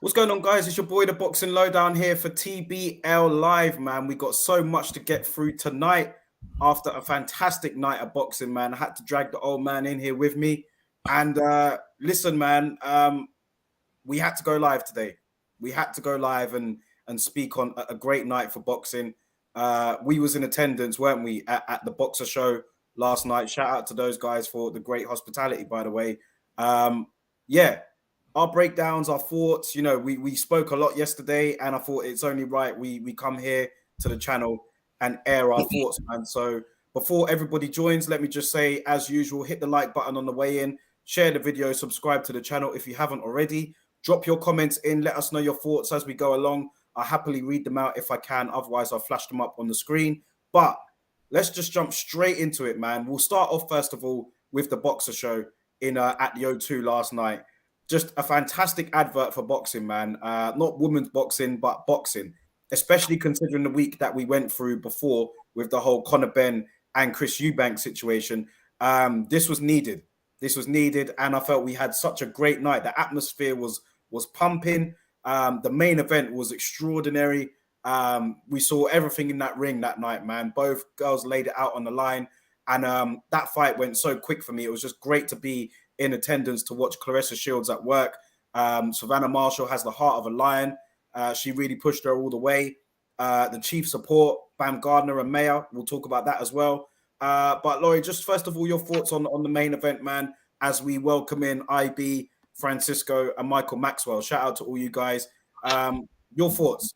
What's going on, guys? It's your boy, the Boxing Lowdown here for TBL Live, man. We got so much to get through tonight after a fantastic night of boxing, man. I had to drag the old man in here with me. And listen, man, we had to go live today. We had to go live and speak on a great night for boxing. We was in attendance, weren't we, at the Boxer Show last night. Shout out to those guys for the great hospitality, by the way. Yeah, our breakdowns, our thoughts. You know, we spoke a lot yesterday, and I thought it's only right we come here to the channel and air our thoughts, man. So before everybody joins, let me just say, as usual, hit the like button on the way in, share the video, subscribe to the channel if you haven't already. Drop your comments in, let us know your thoughts as we go along. I'll happily read them out if I can. Otherwise, I'll flash them up on the screen. But let's just jump straight into it, man. We'll start off, first of all, with the Boxer Show in at the O2 last night. Just a fantastic advert for boxing, man. Not women's boxing, but boxing, especially considering the week that we went through before with the whole Conor Benn and Chris Eubank situation. This was needed. This was needed, and I felt we had such a great night. The atmosphere was pumping. The main event was extraordinary. We saw everything in that ring that night, man. Both girls laid it out on the line, and that fight went so quick for me. It was just great to be in attendance to watch Claressa Shields at work. Savannah Marshall has the heart of a lion. She really pushed her all the way. The chief support, Bam Gardner and Mayer, we'll talk about that as well. But Laurie, just first of all, your thoughts on the main event, man, as we welcome in IB, Francisco, and Michael Maxwell. Shout out to all you guys. Your thoughts?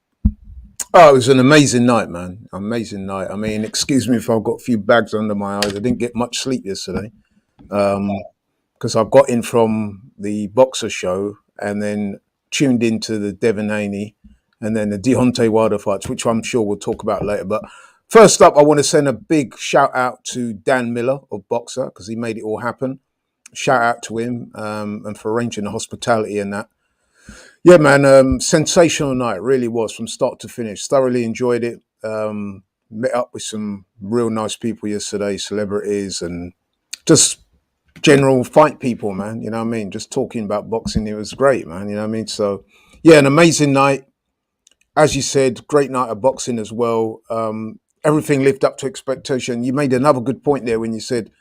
Oh, it was an amazing night, man. Amazing night. I mean, excuse me if I've got a few bags under my eyes. I didn't get much sleep yesterday because I got in from the Boxer Show and then tuned into the Devin Haney and then the Deontay Wilder fights, which I'm sure we'll talk about later. But first up, I want to send a big shout out to Dan Miller of Boxer because he made it all happen. Shout out to him and for arranging the hospitality and that. Yeah, man, sensational night, really was from start to finish. Thoroughly enjoyed it. Met up with some real nice people yesterday, celebrities and just general fight people, man. You know what I mean? Just talking about boxing, it was great, man. You know what I mean? So, yeah, an amazing night. As you said, great night of boxing as well. Everything lived up to expectation. You made another good point there when you said,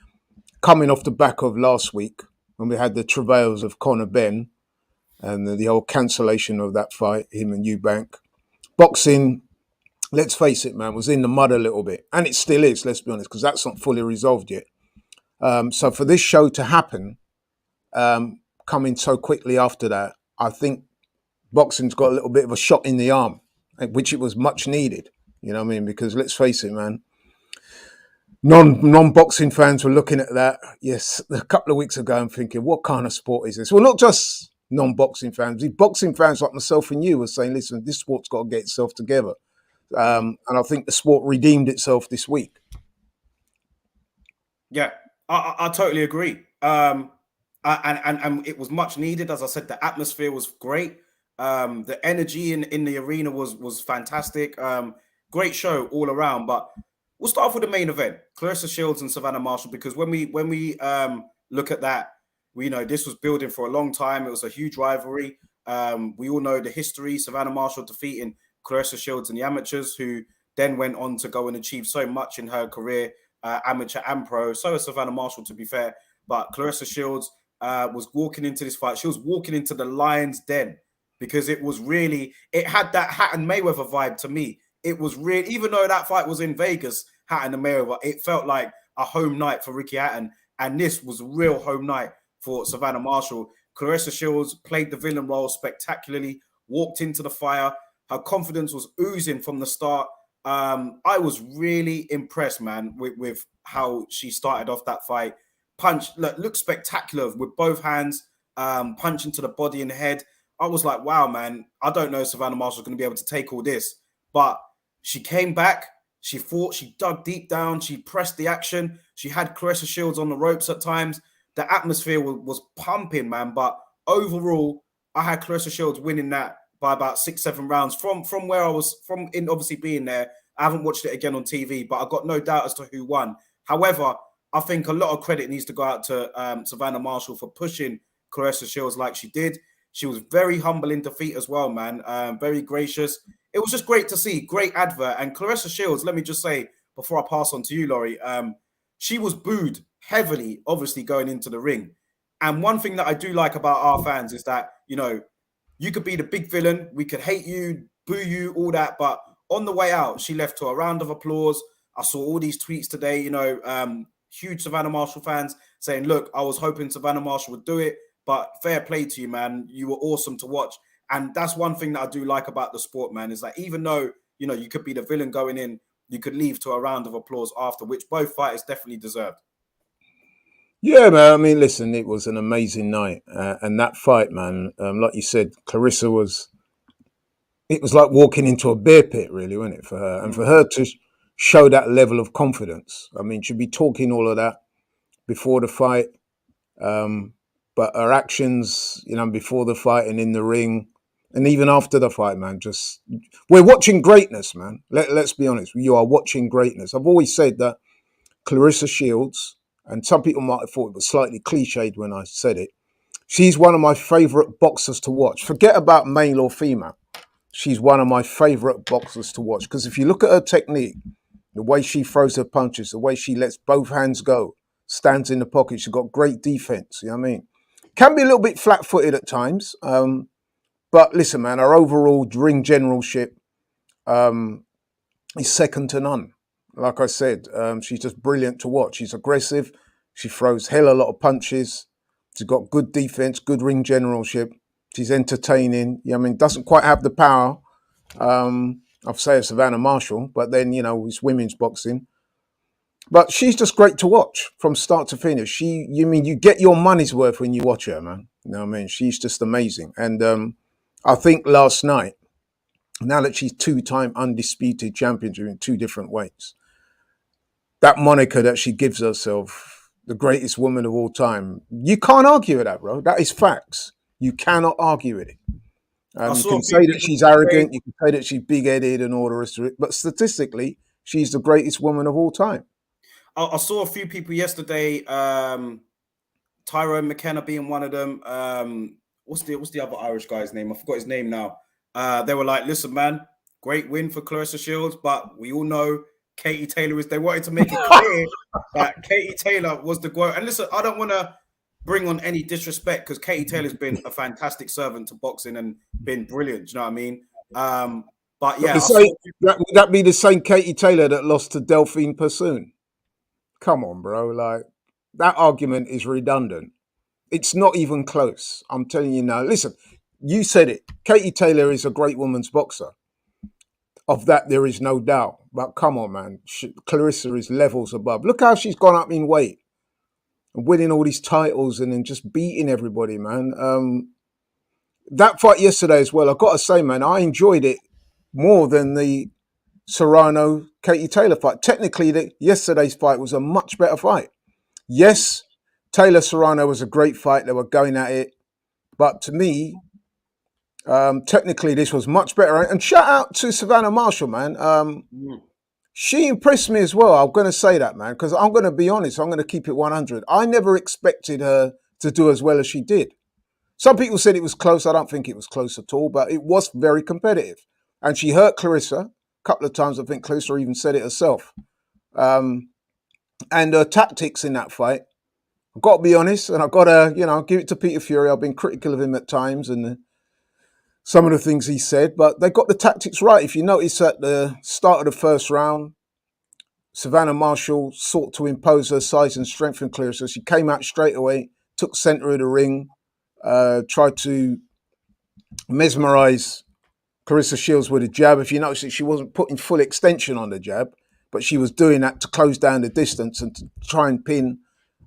coming off the back of last week, when we had the travails of Conor Benn, and the whole cancellation of that fight, him and Eubank. Boxing, let's face it, man, was in the mud a little bit. And it still is, let's be honest, because that's not fully resolved yet. So for this show to happen, coming so quickly after that, I think boxing's got a little bit of a shot in the arm, which it was much needed. You know what I mean? Because let's face it, man, non-boxing fans were looking at that, yes, a couple of weeks ago and thinking, what kind of sport is this? Well, not just non-boxing fans. Boxing fans like myself and you were saying, listen, this sport's got to get itself together. And I think the sport redeemed itself this week. Yeah, I totally agree. And it was much needed. As I said, the atmosphere was great. The energy in the arena was fantastic. Great show all around. But we'll start off with the main event, Claressa Shields and Savannah Marshall, because when we look at that, we know this was building for a long time. It was a huge rivalry. We all know the history. Savannah Marshall defeating Claressa Shields in the amateurs, who then went on to go and achieve so much in her career, amateur and pro. So is Savannah Marshall, to be fair. But Claressa Shields was walking into this fight. She was walking into the lion's den because it had that Hatton Mayweather vibe to me. It was real, even though that fight was in Vegas, Hatton and Mayweather, it felt like a home night for Ricky Hatton. And this was a real home night for Savannah Marshall. Claressa Shields played the villain role spectacularly, walked into the fire. Her confidence was oozing from the start. I was really impressed, man, with how she started off that fight. Looked spectacular with both hands, punch into the body and head. I was like, wow, man, I don't know if Savannah Marshall's going to be able to take all this. But she came back, she fought, she dug deep down, she pressed the action. She had Claressa Shields on the ropes at times. The atmosphere was pumping, man. But overall, I had Claressa Shields winning that by about 6-7 rounds from where I was from. In obviously being there, I haven't watched it again on TV, but I got no doubt as to who won. However, I think a lot of credit needs to go out to Savannah Marshall for pushing Claressa Shields like she did. She was very humble in defeat as well, man. Very gracious. It was just great to see. Great advert. And Claressa Shields, let me just say before I pass on to you, Laurie, she was booed heavily, obviously going into the ring. And one thing that I do like about our fans is that, you know, you could be the big villain, we could hate you, boo you, all that, but on the way out, she left to a round of applause. I saw all these tweets today, you know, huge Savannah Marshall fans saying, look, I was hoping Savannah Marshall would do it, but fair play to you, man. You were awesome to watch. And that's one thing that I do like about the sport, man, is that even though, you know, you could be the villain going in, you could leave to a round of applause after, which both fighters definitely deserved. Yeah, man. I mean, listen, it was an amazing night. And that fight, man, like you said, Claressa it was like walking into a bear pit, really, wasn't it, for her? And for her to show that level of confidence. I mean, she'd be talking all of that before the fight. But her actions, you know, before the fight and in the ring, and even after the fight, man, we're watching greatness, man. Let's be honest. You are watching greatness. I've always said that Claressa Shields, and some people might have thought it was slightly cliched when I said it, she's one of my favourite boxers to watch. Forget about male or female. She's one of my favourite boxers to watch because if you look at her technique, the way she throws her punches, the way she lets both hands go, stands in the pocket, she's got great defence, you know what I mean? Can be a little bit flat-footed at times, but listen, man, her overall ring generalship is second to none. Like I said, she's just brilliant to watch. She's aggressive. She throws hell a lot of punches. She's got good defense, good ring generalship. She's entertaining. I mean, doesn't quite have the power of, say, a Savannah Marshall, but then, you know, it's women's boxing. But she's just great to watch from start to finish. You get your money's worth when you watch her, man. You know what I mean? She's just amazing. And I think last night, now that she's two-time undisputed champion in two different weights, that moniker that she gives herself, the greatest woman of all time, you can't argue with that, bro. That is facts. You cannot argue with it. You can say that she's arrogant, you can say that she's big-headed and all the rest of it, but statistically, she's the greatest woman of all time. I saw a few people yesterday, Tyrone McKenna being one of them. What's the other Irish guy's name? I forgot his name now. They were like, listen, man, great win for Claressa Shields, but we all know Katie Taylor is. They wanted to make it clear that Katie Taylor was the GOAT. And listen, I don't want to bring on any disrespect because Katie Taylor's been a fantastic servant to boxing and been brilliant. Do you know what I mean? But yeah, would that be the same Katie Taylor that lost to Delphine Persoon? Come on, bro. Like, that argument is redundant. It's not even close. I'm telling you now. Listen, you said it. Katie Taylor is a great women's boxer. Of that, there is no doubt. But come on, man. Claressa is levels above. Look how she's gone up in weight and winning all these titles and then just beating everybody, man. That fight yesterday as well, I've got to say, man, I enjoyed it more than the Serrano-Katie Taylor fight. Technically, yesterday's fight was a much better fight. Yes, Taylor-Serrano was a great fight. They were going at it. But to me, technically, this was much better. And shout out to Savannah Marshall, man. She impressed me as well. I'm going to say that, man, because I'm going to be honest. I'm going to keep it 100. I never expected her to do as well as she did. Some people said it was close. I don't think it was close at all, but it was very competitive. And she hurt Claressa a couple of times. I think Claressa even said it herself. And her tactics in that fight, I've got to be honest, and I've got to, give it to Peter Fury. I've been critical of him at times and some of the things he said, but they got the tactics right. If you notice at the start of the first round, Savannah Marshall sought to impose her size and strength in Claressa. She came out straight away, took center of the ring, tried to mesmerize Claressa Shields with a jab. If you notice that she wasn't putting full extension on the jab, but she was doing that to close down the distance and to try and pin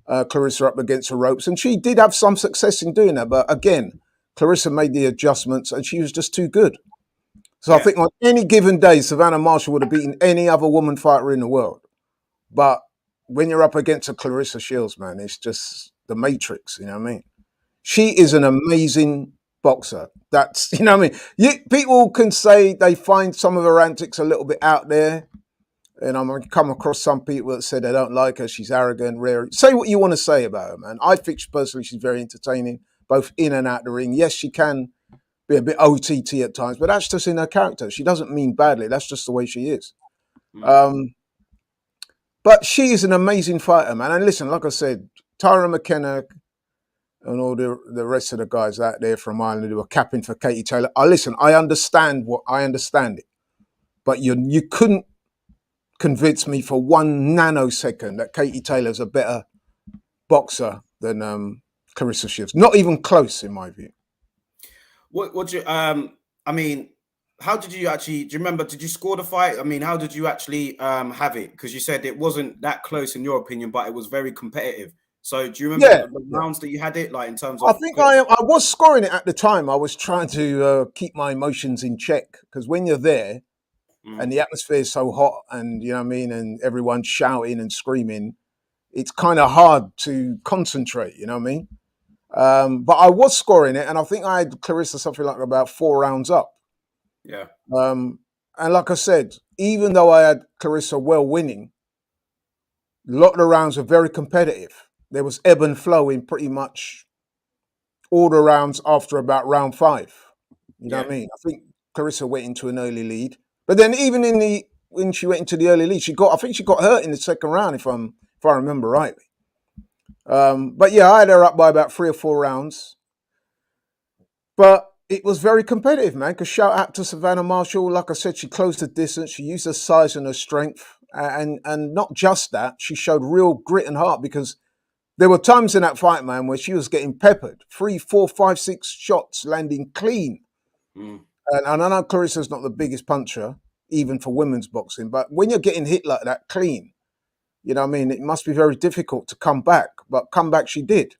Claressa up against the ropes. And she did have some success in doing that. But again, Claressa made the adjustments and she was just too good. So I think on any given day, Savannah Marshall would have beaten any other woman fighter in the world. But when you're up against a Claressa Shields, man, it's just the Matrix, you know what I mean? She is an amazing boxer. That's, you know what I mean? People can say they find some of her antics a little bit out there. And I'm going to come across some people that say they don't like her. She's arrogant, rare. Say what you want to say about her, man. I think personally she's very entertaining. both in and out the ring. Yes, she can be a bit OTT at times, but that's just in her character. She doesn't mean badly. That's just the way she is. But she is an amazing fighter, man. And listen, like I said, Tyra McKenna and all the rest of the guys out there from Ireland who are capping for Katie Taylor. I understand it. But you couldn't convince me for 1 nanosecond that Katie Taylor's a better boxer than Clarissa Shields. Not even close, in my view. What you I mean, how did you actually, do you remember, did you score the fight? I mean, how did you actually have it? Because you said it wasn't that close in your opinion, but it was very competitive. So do you remember the rounds that you had it, like in terms of... I think I was scoring it at the time. I was trying to keep my emotions in check, because when you're there and the atmosphere is so hot and, you know what I mean, and everyone's shouting and screaming, it's kind of hard to concentrate, you know what I mean? But I was scoring it, and I think I had Clarissa something like about 4 rounds up. Yeah. And like I said, even though I had Clarissa well winning, a lot of the rounds were very competitive. There was ebb and flow in pretty much all the rounds after about round 5. You know what I mean? I think Clarissa went into an early lead, but then even when she went into the early lead, I think she got hurt in the second round, if I remember rightly. But yeah, I had her up by about 3 or 4 rounds. But it was very competitive, man, because shout out to Savannah Marshall. Like I said, she closed the distance. She used her size and her strength. And not just that, she showed real grit and heart, because there were times in that fight, man, where she was getting peppered. 3, 4, 5, 6 shots landing clean. And I know Clarissa's not the biggest puncher, even for women's boxing, but when you're getting hit like that clean, you know what I mean, it must be very difficult to come back. But come back she did.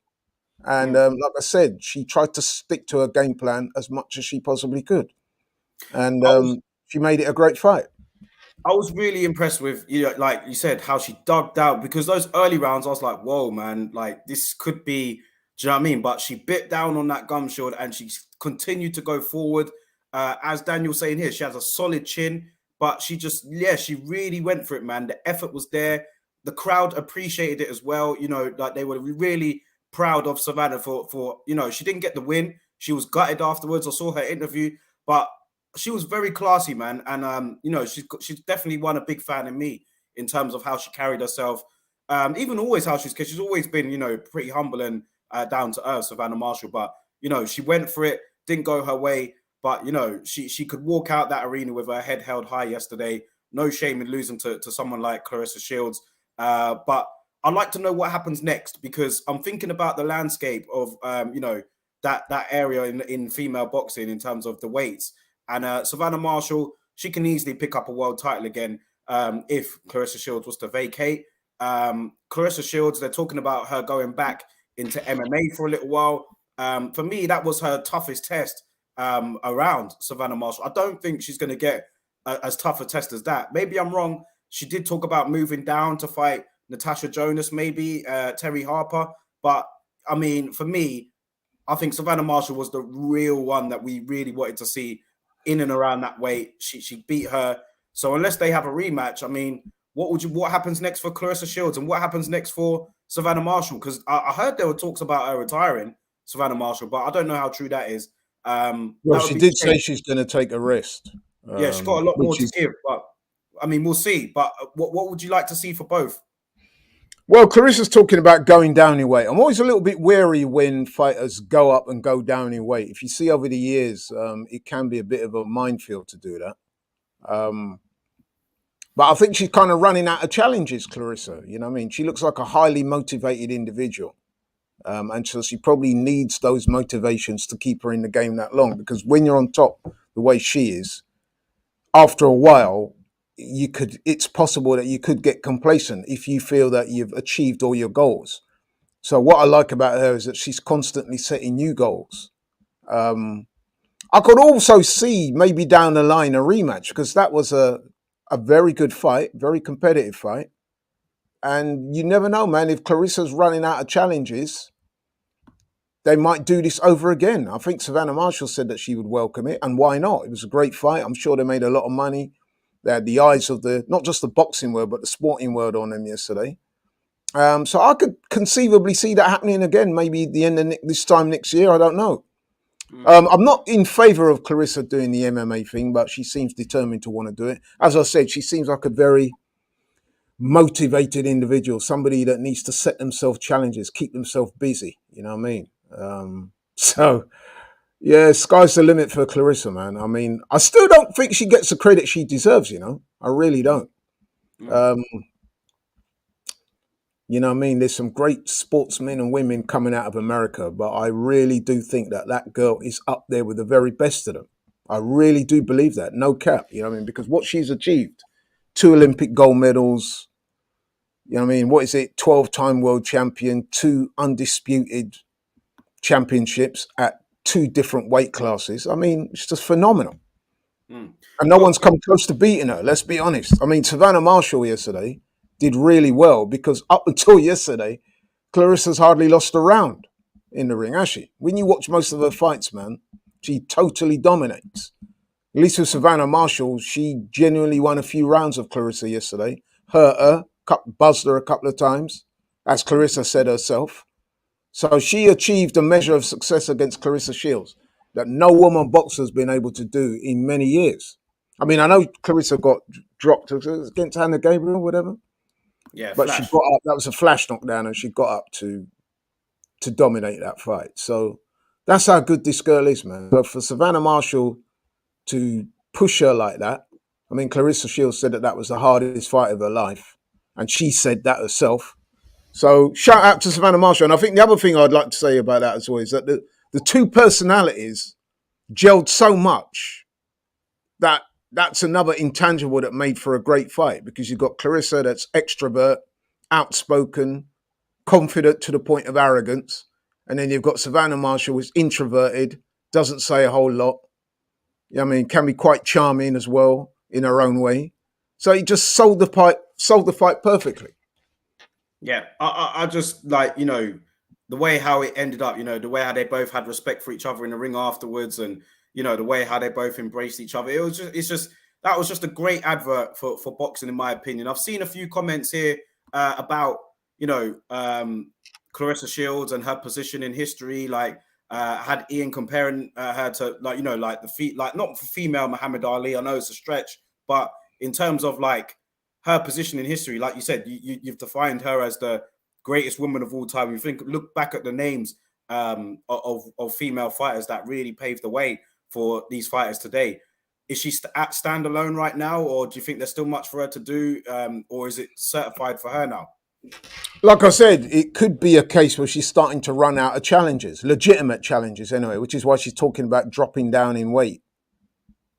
And like I said, she tried to stick to her game plan as much as she possibly could. And she made it a great fight. I was really impressed with, you know, like you said, how she dug down, because those early rounds, I was like, whoa, man, like this could be, do you know what I mean? But she bit down on that gum shield and she continued to go forward. As Daniel's saying here, she has a solid chin, but she just, she really went for it, man. The effort was there. The crowd appreciated it as well. You know, like they were really proud of Savannah for you know, she didn't get the win. She was gutted afterwards. I saw her interview, but she was very classy, man. And, you know, she's definitely one a big fan in me in terms of how she carried herself. Even always how because she's always been, you know, pretty humble and down to earth, Savannah Marshall. But, you know, she went for it, didn't go her way. But, you know, she could walk out that arena with her head held high yesterday. No shame in losing to someone like Clarissa Shields. But I'd like to know what happens next, because I'm thinking about the landscape of, you know, that area in female boxing in terms of the weights. And Savannah Marshall, she can easily pick up a world title again if Clarissa Shields was to vacate. Clarissa Shields, they're talking about her going back into MMA for a little while. For me, that was her toughest test around Savannah Marshall. I don't think she's going to get as tough a test as that. Maybe I'm wrong. She did talk about moving down to fight Natasha Jonas, maybe Terry Harper. But, I mean, for me, I think Savannah Marshall was the real one that we really wanted to see in and around that weight. She beat her. So unless they have a rematch, I mean, what happens next for Clarissa Shields and what happens next for Savannah Marshall? Because I heard there were talks about her retiring, Savannah Marshall, but I don't know how true that is. Well, she did say she's going to take a rest. Yeah, she's got a lot more to give, but I mean, we'll see. But what would you like to see for both? Well, Clarissa's talking about going down in weight. I'm always a little bit wary when fighters go up and go down in weight. If you see over the years, it can be a bit of a minefield to do that. But I think she's kind of running out of challenges, Clarissa. You know what I mean? She looks like a highly motivated individual. And so she probably needs those motivations to keep her in the game that long. Because when you're on top the way she is, after a while, it's possible that you could get complacent if you feel that you've achieved all your goals. So what I like about her is that she's constantly setting new goals. I could also see maybe down the line a rematch, because that was a very good fight, very competitive fight. And you never know, man, if Clarissa's running out of challenges, they might do this over again. I think Savannah Marshall said that she would welcome it, and why not? It was a great fight. I'm sure they made a lot of money. They had the eyes of not just the boxing world, but the sporting world on them yesterday. So I could conceivably see that happening again, maybe at the end of this time next year. I don't know. I'm not in favour of Clarissa doing the MMA thing, but she seems determined to want to do it. As I said, she seems like a very motivated individual, somebody that needs to set themselves challenges, keep themselves busy. You know what I mean? So, yeah, sky's the limit for Clarissa, man. I mean, I still don't think she gets the credit she deserves, you know? I really don't. You know what I mean? There's some great sportsmen and women coming out of America, but I really do think that that girl is up there with the very best of them. I really do believe that. No cap, you know what I mean? Because what she's achieved, 2 Olympic gold medals, you know what I mean? What is it? 12-time world champion, 2 undisputed championships at 2 different weight classes. I mean, it's just phenomenal. And no one's come close to beating her, let's be honest. I mean, Savannah Marshall yesterday did really well because up until yesterday, Clarissa's hardly lost a round in the ring, has she? When you watch most of her fights, man, she totally dominates. At least with Savannah Marshall, she genuinely won a few rounds of Clarissa yesterday. Hurt her, buzzed her a couple of times, as Clarissa said herself. So she achieved a measure of success against Clarissa Shields that no woman boxer has been able to do in many years. I mean, I know Clarissa got dropped against Hannah Gabriel or whatever. Yeah, but flash. She got up. That was a flash knockdown, and she got up to dominate that fight. So that's how good this girl is, man. But for Savannah Marshall to push her like that, I mean, Clarissa Shields said that that was the hardest fight of her life, and she said that herself. So shout out to Savannah Marshall. And I think the other thing I'd like to say about that as well is that the 2 personalities gelled so much that that's another intangible that made for a great fight, because you've got Clarissa that's extrovert, outspoken, confident to the point of arrogance. And then you've got Savannah Marshall, who's introverted, doesn't say a whole lot. I mean, can be quite charming as well in her own way. So he just sold the fight perfectly. Yeah, I just like, you know, the way how it ended up, you know, the way how they both had respect for each other in the ring afterwards, and you know, the way how they both embraced each other. That was just a great advert for boxing, in my opinion. I've seen a few comments here about, you know, Clarissa Shields and her position in history. Like, had Ian comparing her to, like, you know, like not for female Muhammad Ali. I know it's a stretch, but in terms of like her position in history, like you said, you've defined her as the greatest woman of all time. You look back at the names of female fighters that really paved the way for these fighters today. Is she at standalone right now, or do you think there's still much for her to do, or is it certified for her now? Like I said, it could be a case where she's starting to run out of challenges, legitimate challenges anyway, which is why she's talking about dropping down in weight.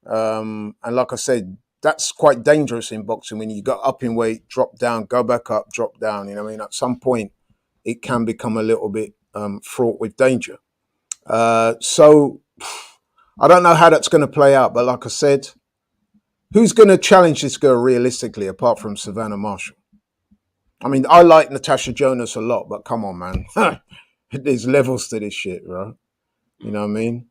And like I said, that's quite dangerous in boxing when you go up in weight, drop down, go back up, drop down. You know what I mean? At some point, it can become a little bit fraught with danger. So I don't know how that's going to play out, but like I said, who's going to challenge this girl realistically apart from Savannah Marshall? I mean, I like Natasha Jonas a lot, but come on, man. There's levels to this shit, bro. You know what I mean?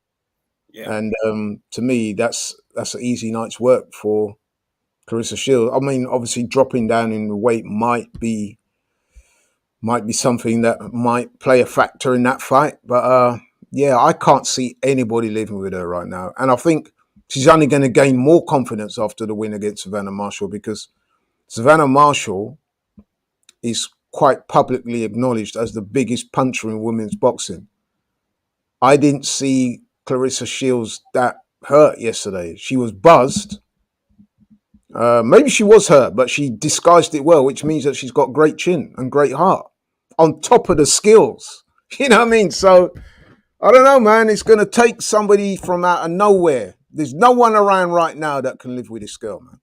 Yeah. And to me, that's an easy night's work for Clarissa Shields. I mean, obviously dropping down in the weight might be something that might play a factor in that fight. But yeah, I can't see anybody living with her right now. And I think she's only going to gain more confidence after the win against Savannah Marshall, because Savannah Marshall is quite publicly acknowledged as the biggest puncher in women's boxing. I didn't see Clarissa Shields that hurt yesterday. She was buzzed. Maybe she was hurt, but she disguised it well, which means that she's got great chin and great heart on top of the skills. You know what I mean? So I don't know, man. It's going to take somebody from out of nowhere. There's no one around right now that can live with this girl, man.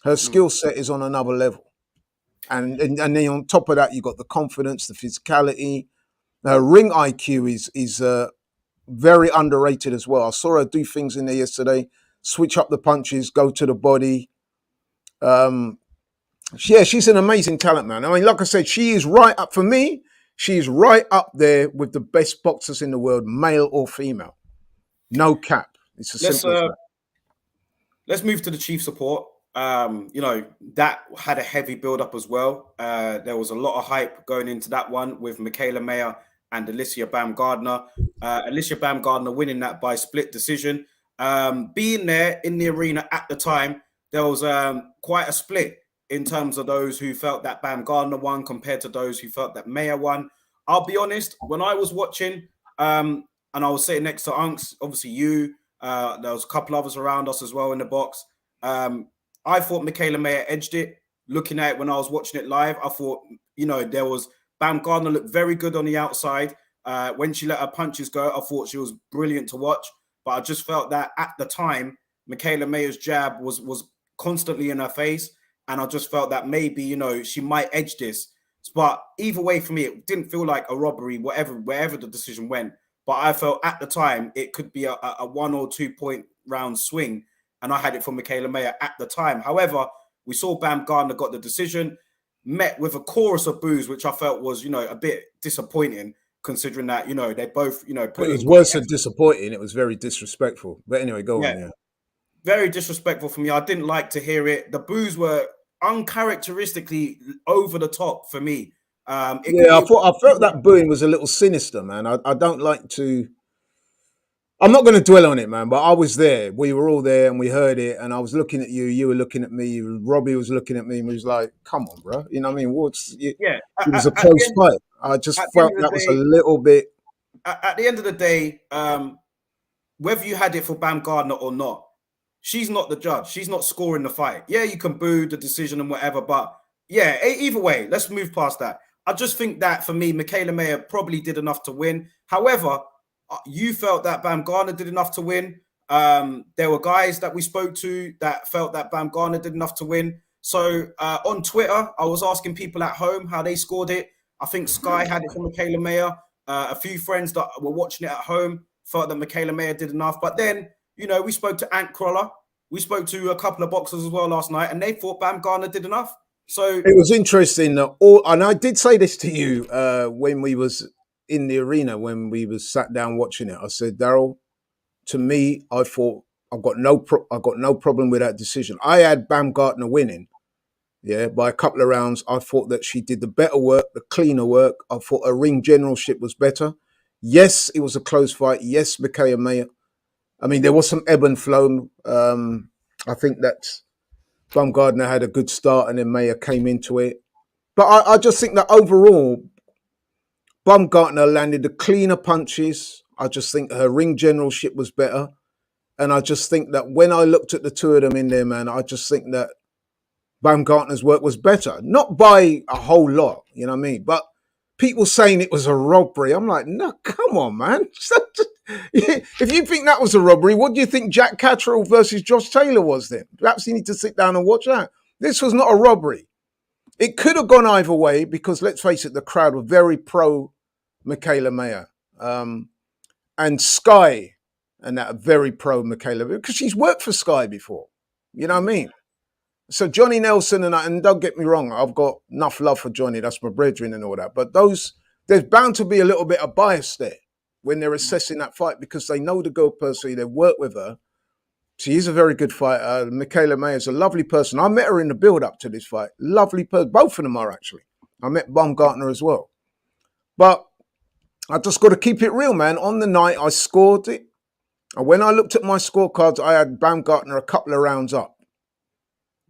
Her skill set is on another level. And then on top of that, you got the confidence, the physicality. Her ring IQ is very underrated as well. I saw her do things in there yesterday, switch up the punches, go to the body. Yeah, she's an amazing talent, man. I mean, like I said, she is right up, for me, she's right up there with the best boxers in the world, male or female. No cap. It's as simple as that. Let's move to the chief support. You know, that had a heavy build up as well. There was a lot of hype going into that one with Michaela Mayer and Alicia Baumgardner. Alicia Baumgardner winning that by split decision. Being there in the arena at the time, there was quite a split in terms of those who felt that Baumgardner won compared to those who felt that Mayer won. I'll be honest, when I was watching, and I was sitting next to Unks, obviously you, there was a couple others around us as well in the box. I thought Michaela Mayer edged it. Looking at it when I was watching it live, I thought, you know, there was Baumgardner looked very good on the outside. When she let her punches go, I thought she was brilliant to watch. But I just felt that at the time, Michaela Mayer's jab was constantly in her face. And I just felt that maybe, you know, she might edge this. But either way, for me, it didn't feel like a robbery, wherever the decision went. But I felt at the time it could be a 1 or 2 point round swing. And I had it for Michaela Mayer at the time. However, we saw Baumgardner got the decision, met with a chorus of boos, which I felt was, you know, a bit disappointing, considering that, you know, they both, you know, put It was in worse than disappointing. It was very disrespectful. But anyway, go on. Yeah. very disrespectful for me. I didn't like to hear it. The boos were uncharacteristically over the top for me. I felt that booing was a little sinister, man. I don't like to. I'm not going to dwell on it, man. But I was there. We were all there, and we heard it. And I was looking at you. You were looking at me. Robbie was looking at me, and he was like, "Come on, bro." You know what I mean? It was a close fight. I just felt that was a little bit. At the end of the day, whether you had it for Baumgardner or not, she's not the judge. She's not scoring the fight. Yeah, you can boo the decision and whatever, but yeah, either way, let's move past that. I just think that for me, Michaela Mayer probably did enough to win. However, you felt that Baumgardner did enough to win. There were guys that we spoke to that felt that Baumgardner did enough to win. So on Twitter, I was asking people at home how they scored it. I think Sky had it for Michaela Mayer. A few friends that were watching it at home felt that Michaela Mayer did enough. But then, you know, we spoke to Ant Crawler. We spoke to a couple of boxers as well last night, and they thought Baumgardner did enough. So it was interesting that and I did say this to you when we was in the arena, when we was sat down watching it. I said, Daryl, to me, I thought I got no problem with that decision. I had Baumgardner winning, yeah, by a couple of rounds. I thought that she did the better work, the cleaner work. I thought her ring generalship was better. Yes, it was a close fight. Yes, Michaela Mayer. I mean, there was some ebb and flow. I think that Baumgardner had a good start and then Mayer came into it. But I just think that overall, Baumgardner landed the cleaner punches. I just think her ring generalship was better. And I just think that when I looked at the two of them in there, man, I just think that Baumgartner's work was better. Not by a whole lot, you know what I mean? But people saying it was a robbery. I'm like, no, come on, man. If you think that was a robbery, what do you think Jack Catterall versus Josh Taylor was then? Perhaps you need to sit down and watch that. This was not a robbery. It could have gone either way because, let's face it, the crowd were very pro Michaela Mayer. And Sky and that are very pro Michaela because she's worked for Sky before. You know what I mean? So Johnny Nelson and don't get me wrong, I've got enough love for Johnny. That's my brethren and all that. But there's bound to be a little bit of bias there when they're assessing that fight because they know the girl personally. They've worked with her. She is a very good fighter. Michaela Mayer is a lovely person. I met her in the build-up to this fight. Lovely person. Both of them are actually. I met Baumgartner as well. But I just got to keep it real, man. On the night, I scored it. And when I looked at my scorecards, I had Baumgartner a couple of rounds up.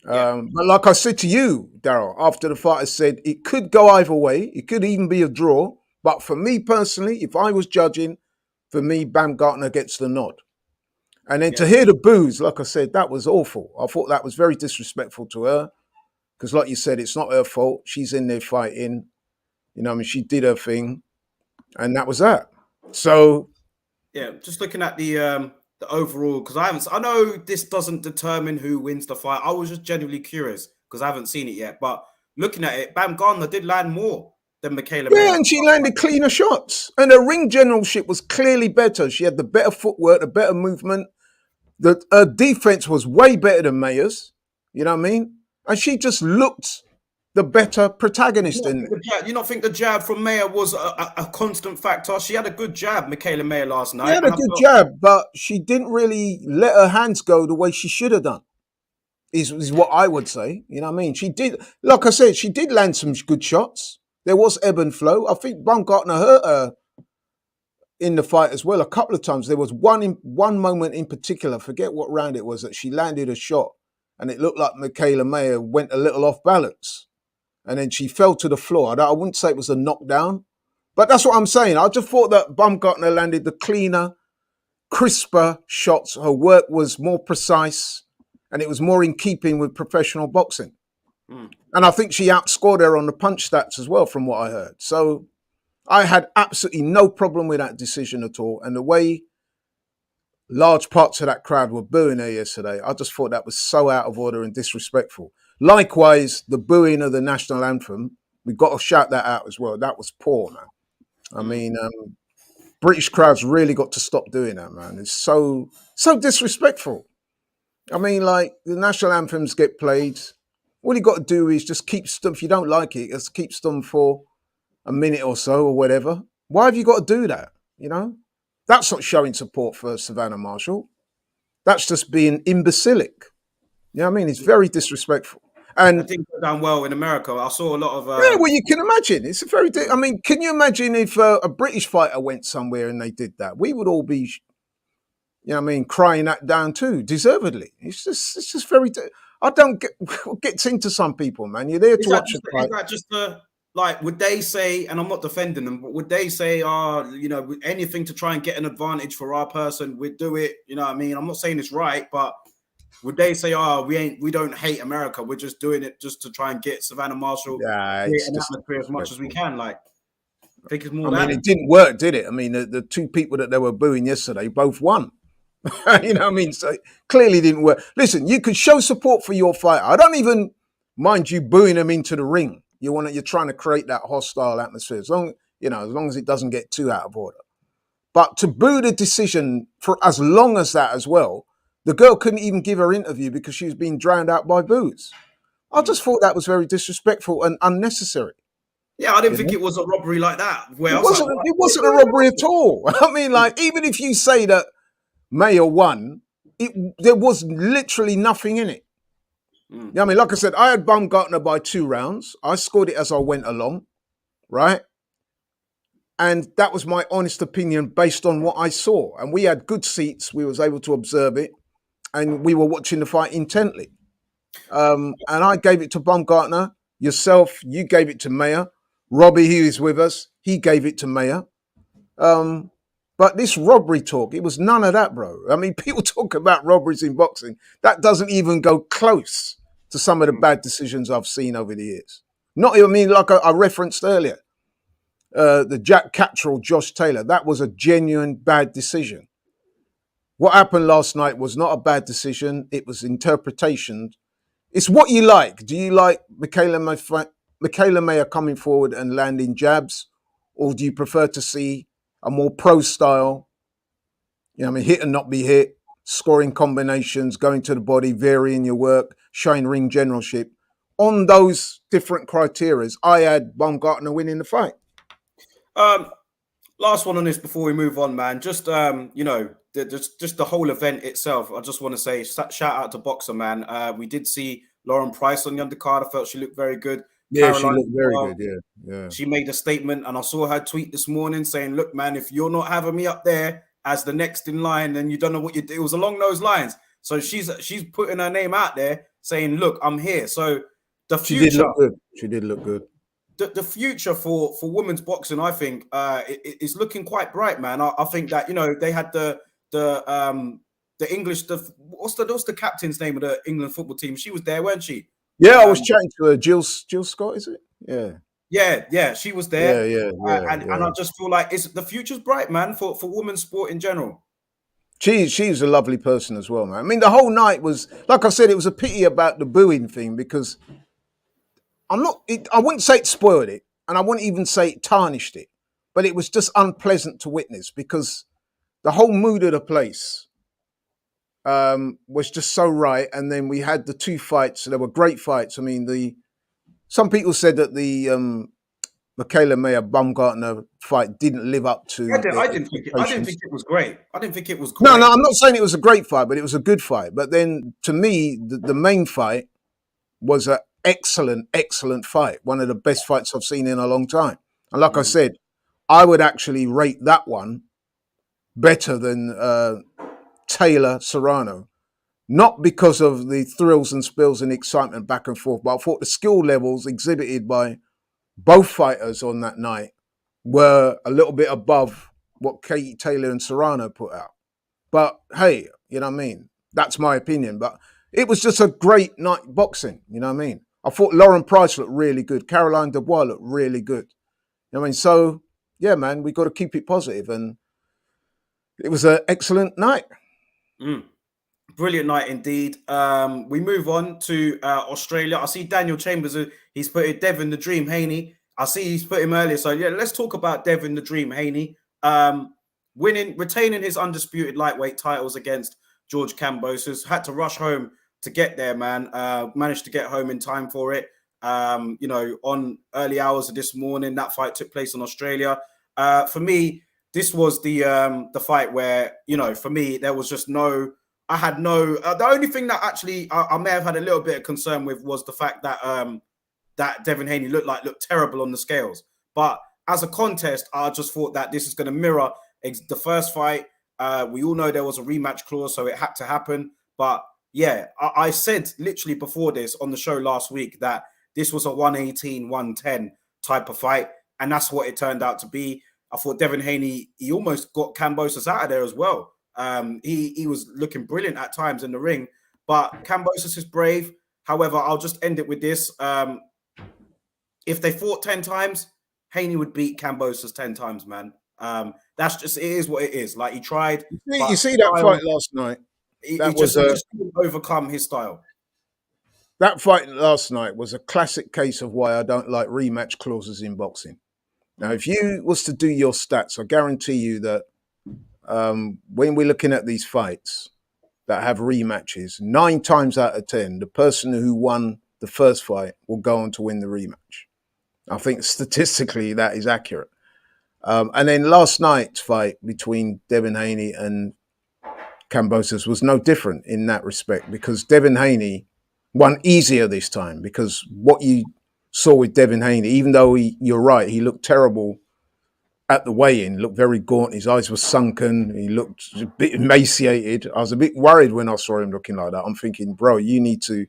But like I said to you, Daryl, after the fight, I said it could go either way. It could even be a draw. But for me personally, if I was judging, for me, Baumgartner gets the nod. And then to hear the boos, like I said, that was awful. I thought that was very disrespectful to her. Because like you said, it's not her fault. She's in there fighting. You know, I mean, she did her thing. And that was that. So... yeah, just looking at the overall, because I know this doesn't determine who wins the fight. I was just genuinely curious because I haven't seen it yet. But looking at it, Baumgartner did land more than Michaela Mayer. Yeah, and she landed cleaner shots. And her ring generalship was clearly better. She had the better footwork, the better movement. Her defense was way better than Mayer's. You know what I mean? And she just looked the better protagonist in it. You not think the jab from Mayer was a constant factor? She had a good jab, Michaela Mayer, last night. She had a good jab, but she didn't really let her hands go the way she should have done. is what I would say. You know what I mean? She did, like I said, she did land some good shots. There was ebb and flow. I think Baumgartner hurt her in the fight as well a couple of times. There was one moment in particular, forget what round it was, that she landed a shot and it looked like Michaela Mayer went a little off balance and then she fell to the floor. I wouldn't say it was a knockdown, but that's what I'm saying. I just thought that Baumgartner landed the cleaner, crisper shots. Her work was more precise and it was more in keeping with professional boxing. And I think she outscored her on the punch stats as well, from what I heard. So I had absolutely no problem with that decision at all. And the way large parts of that crowd were booing her yesterday, I just thought that was so out of order and disrespectful. Likewise, the booing of the national anthem, we've got to shout that out as well. That was poor, man. I mean, British crowds really got to stop doing that, man. It's so disrespectful. I mean, like, the national anthems get played. All you got to do is just keep them. If you don't like it, just keep them for a minute or so or whatever. Why have you got to do that? You know, that's not showing support for Savannah Marshall. That's just being imbecilic. You know what I mean? It's very disrespectful. And I think they've done well in America. I saw a lot of. yeah, well, you can imagine. It's a very. I mean, can you imagine if a British fighter went somewhere and they did that? We would all be, you know what I mean, crying that down too, deservedly. It's just very. I don't get what gets into some people, man. You're there to watch a fight. Is that just like, would they say, and I'm not defending them, but would they say, you know, anything to try and get an advantage for our person, we'd do it? You know what I mean? I'm not saying it's right, but would they say, we don't hate America, we're just doing it just to try and get Savannah Marshall an atmosphere as much as we can? Like, I think it's more. I mean, it didn't work, did it? I mean, the two people that they were booing yesterday both won. You know what I mean? So it clearly didn't work. Listen, you could show support for your fighter. I don't even mind you booing them into the ring. You're trying to create that hostile atmosphere, as long as it doesn't get too out of order. But to boo the decision for as long as that as well, the girl couldn't even give her interview because she was being drowned out by boos. I just thought that was very disrespectful and unnecessary. Yeah, I didn't think it was a robbery like that. It wasn't a robbery at all. I mean, like, even if you say that Mayer won, there was literally nothing in it. Yeah, I mean, like I said, I had Baumgartner by 2 rounds. I scored it as I went along, right? And that was my honest opinion based on what I saw. And we had good seats. We was able to observe it. And we were watching the fight intently. And I gave it to Baumgartner. Yourself, you gave it to Mayer. Robbie, who is with us, he gave it to Mayer. But this robbery talk, it was none of that, bro. I mean, people talk about robberies in boxing. That doesn't even go close to some of the bad decisions I've seen over the years. Not, I mean, like I referenced earlier, the Jack Cattrall, Josh Taylor, that was a genuine bad decision. What happened last night was not a bad decision. It was interpretation. It's what you like. Do you like Michaela Mayer coming forward and landing jabs? Or do you prefer to see a more pro style, hit and not be hit, scoring combinations, going to the body, varying your work, showing ring generalship? On those different criteria, I had Baumgartner winning the fight. Last one on this before we move on, man. Just just the whole event itself. I just want to say shout out to Boxer, man. We did see Lauren Price on the undercard. I felt she looked very good. Yeah, Caroline, she looked very good. Yeah. She made a statement, and I saw her tweet this morning saying, "Look, man, if you're not having me up there as the next in line, then you don't know what you do." It was along those lines. So she's putting her name out there, saying, "Look, I'm here." So the future, she did look good. The future for women's boxing, I think, is looking quite bright, man. I think that they had the English. What's the captain's name of the England football team? She was there, weren't she? Yeah, I was chatting to her. Jill Scott, is it? Yeah, she was there. Yeah. And I just feel like the future's bright, man, for women's sport in general. She's a lovely person as well, man. I mean, the whole night was, like I said, it was a pity about the booing thing because I wouldn't say it spoiled it, and I wouldn't even say it tarnished it, but it was just unpleasant to witness because the whole mood of the place was just so right. And then we had the 2 fights. They were great fights. I mean, some people said that the Michaela Mayer Baumgartner fight didn't live up to their I didn't expectations. think it was great. I didn't think it was No, great. I'm not saying it was a great fight, but it was a good fight. But then, to me, the main fight was an excellent, excellent fight. One of the best fights I've seen in a long time. And like I Mm, said, I would actually rate that one better than Taylor Serrano. Not because of the thrills and spills and excitement back and forth, but I thought the skill levels exhibited by both fighters on that night were a little bit above what Katie Taylor and Serrano put out. But hey, you know what I mean? That's my opinion. But it was just a great night boxing, you know what I mean? I thought Lauren Price looked really good. Caroline Dubois looked really good. You know what I mean? So, yeah, man, we got to keep it positive. And it was an excellent night. mm. Brilliant night indeed. We move on to Australia. I see Daniel Chambers. He's put it Devin the Dream Haney. I see he's put him earlier. So yeah, let's talk about Devin the Dream Haney. Retaining his undisputed lightweight titles against George Kambosos. Had to rush home to get there, man. Managed to get home in time for it. On early hours of this morning, that fight took place in Australia. For me, this was the fight where, for me, there was just no. I had no. The only thing that actually I may have had a little bit of concern with was the fact that that Devin Haney looked terrible on the scales. But as a contest, I just thought that this is going to mirror the first fight. We all know there was a rematch clause, so it had to happen. But yeah, I said literally before this on the show last week that this was a 118, 110 type of fight, and that's what it turned out to be. I thought Devin Haney, he almost got Kambosos out of there as well. He was looking brilliant at times in the ring, but Kambosos is brave. However, I'll just end it with this. If they fought 10 times, Haney would beat Kambosos 10 times, man. That's just, it is what it is. Like, he tried. You see that fight last night? He just couldn't overcome his style. That fight last night was a classic case of why I don't like rematch clauses in boxing. Now, if you was to do your stats, I guarantee you that when we're looking at these fights that have rematches, 9 times out of 10, the person who won the first fight will go on to win the rematch. I think statistically that is accurate. And then last night's fight between Devin Haney and Kambosos was no different in that respect, because Devin Haney won easier this time, because what you saw with Devin Haney, even though you're right, he looked terrible at the weigh-in, looked very gaunt. His eyes were sunken. He looked a bit emaciated. I was a bit worried when I saw him looking like that. I'm thinking, bro, you need to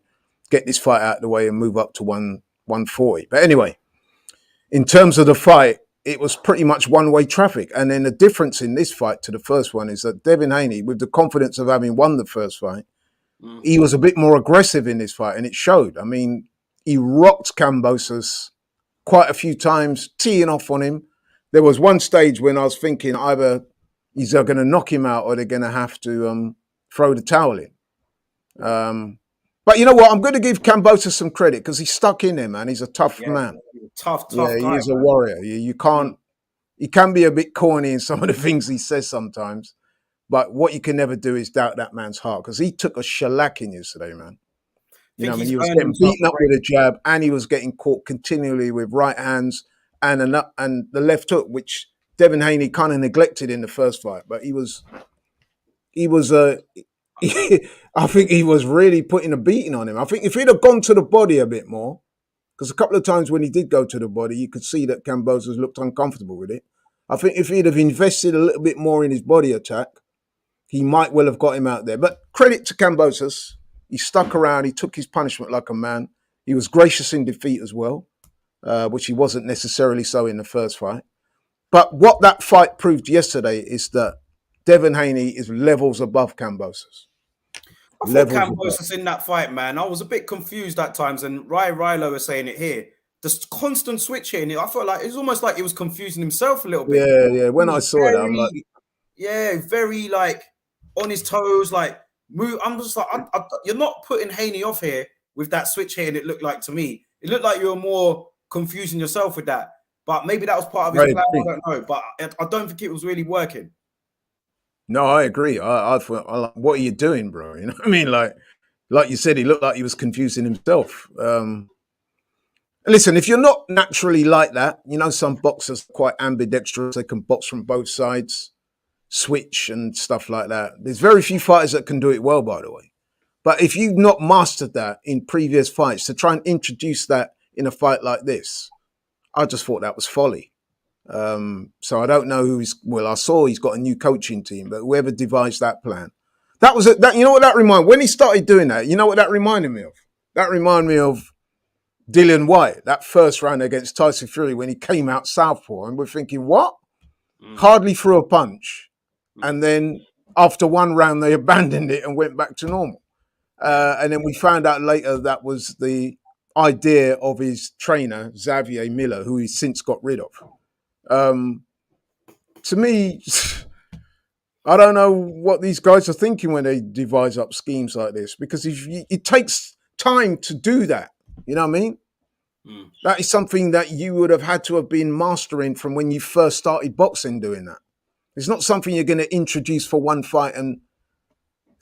get this fight out of the way and move up to 140. But anyway, in terms of the fight, it was pretty much one-way traffic. And then the difference in this fight to the first one is that Devin Haney, with the confidence of having won the first fight, he was a bit more aggressive in this fight, and it showed. I mean, he rocked Kambosos quite a few times, teeing off on him. There was one stage when I was thinking either he's going to knock him out or they're going to have to throw the towel in. But you know what? I'm going to give Kambosos some credit because he's stuck in there, man. He's a tough man. Tough guy. He is a warrior. You can't. He can be a bit corny in some of the things he says sometimes, but what you can never do is doubt that man's heart, because he took a shellacking yesterday, man. You know, I mean, he was getting beaten up with a jab, and he was getting caught continually with right hands and the left hook, which Devin Haney kind of neglected in the first fight. But I think he was really putting a beating on him. I think if he'd have gone to the body a bit more, because a couple of times when he did go to the body, you could see that Kambosos looked uncomfortable with it. I think if he'd have invested a little bit more in his body attack, he might well have got him out there. But credit to Kambosos. He stuck around. He took his punishment like a man. He was gracious in defeat as well, which he wasn't necessarily so in the first fight. But what that fight proved yesterday is that Devin Haney is levels above Kambosos. I thought Kambosos in that fight, man. I was a bit confused at times, and Rilo was saying it here. The constant switch hitting it, I felt like it was almost like he was confusing himself a little bit. Yeah. When I saw that, I'm like, very like on his toes, like move. I'm just like, you're not putting Haney off here with that switch hitting. It looked like to me, it looked like you were more confusing yourself with that. But maybe that was part of his plan. I don't know, but I don't think it was really working. No, I agree. I thought, what are you doing, bro? You know what I mean? Like you said, he looked like he was confusing himself. Listen, if you're not naturally like that, you know, some boxers are quite ambidextrous. They can box from both sides, switch and stuff like that. There's very few fighters that can do it well, by the way. But if you've not mastered that in previous fights, to try and introduce that in a fight like this, I just thought that was folly. So I don't know who's. Well, I saw he's got a new coaching team, but whoever devised that plan, that was it. That, you know what that reminded. When he started doing that, you know what that reminded me of. That reminded me of Dillian White, that first round against Tyson Fury when he came out southpaw, and we're thinking, what? Hardly threw a punch, and then after one round they abandoned it and went back to normal. And then we found out later that was the idea of his trainer Xavier Miller, who he's since got rid of. To me, I don't know what these guys are thinking when they devise up schemes like this, because it takes time to do that. You know what I mean? That is something that you would have had to have been mastering from when you first started boxing, doing that. It's not something you're going to introduce for one fight and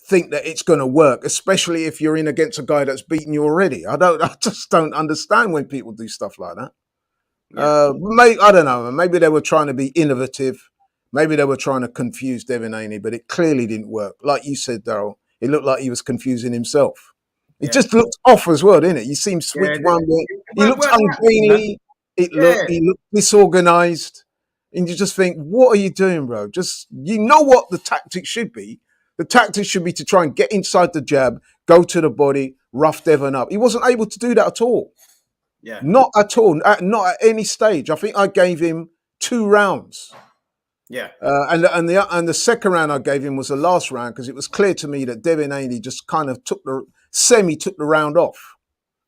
think that it's going to work, especially if you're in against a guy that's beaten you already. I just don't understand when people do stuff like that. Yeah. I don't know. Maybe they were trying to be innovative. Maybe they were trying to confuse Devin Haney, but it clearly didn't work. Like you said, Daryl, it looked like he was confusing himself. It just looked off as well, didn't it? You seemed switch one way. He looked ungainly. He looked disorganized. And you just think, what are you doing, bro? Just, you know what the tactics should be. The tactics should be to try and get inside the jab, go to the body, rough Devin up. He wasn't able to do that at all. Yeah. Not at all. Not at any stage. I think I gave him 2 rounds. Yeah. And the second round I gave him was the last round, because it was clear to me that Devin Haney just kind of took the round off.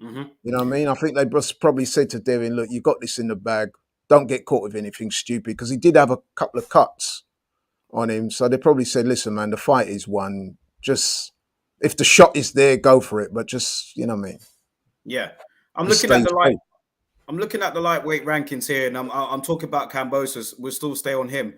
Mm-hmm. You know what I mean? I think they probably said to Devin, look, you got this in the bag. Don't get caught with anything stupid, because he did have a couple of cuts on him. So they probably said, listen, man, the fight is won. Just, if the shot is there, go for it. But just, you know what I mean? Yeah. I'm looking at the lightweight rankings here, and I'm talking about Kambosos. We'll still stay on him.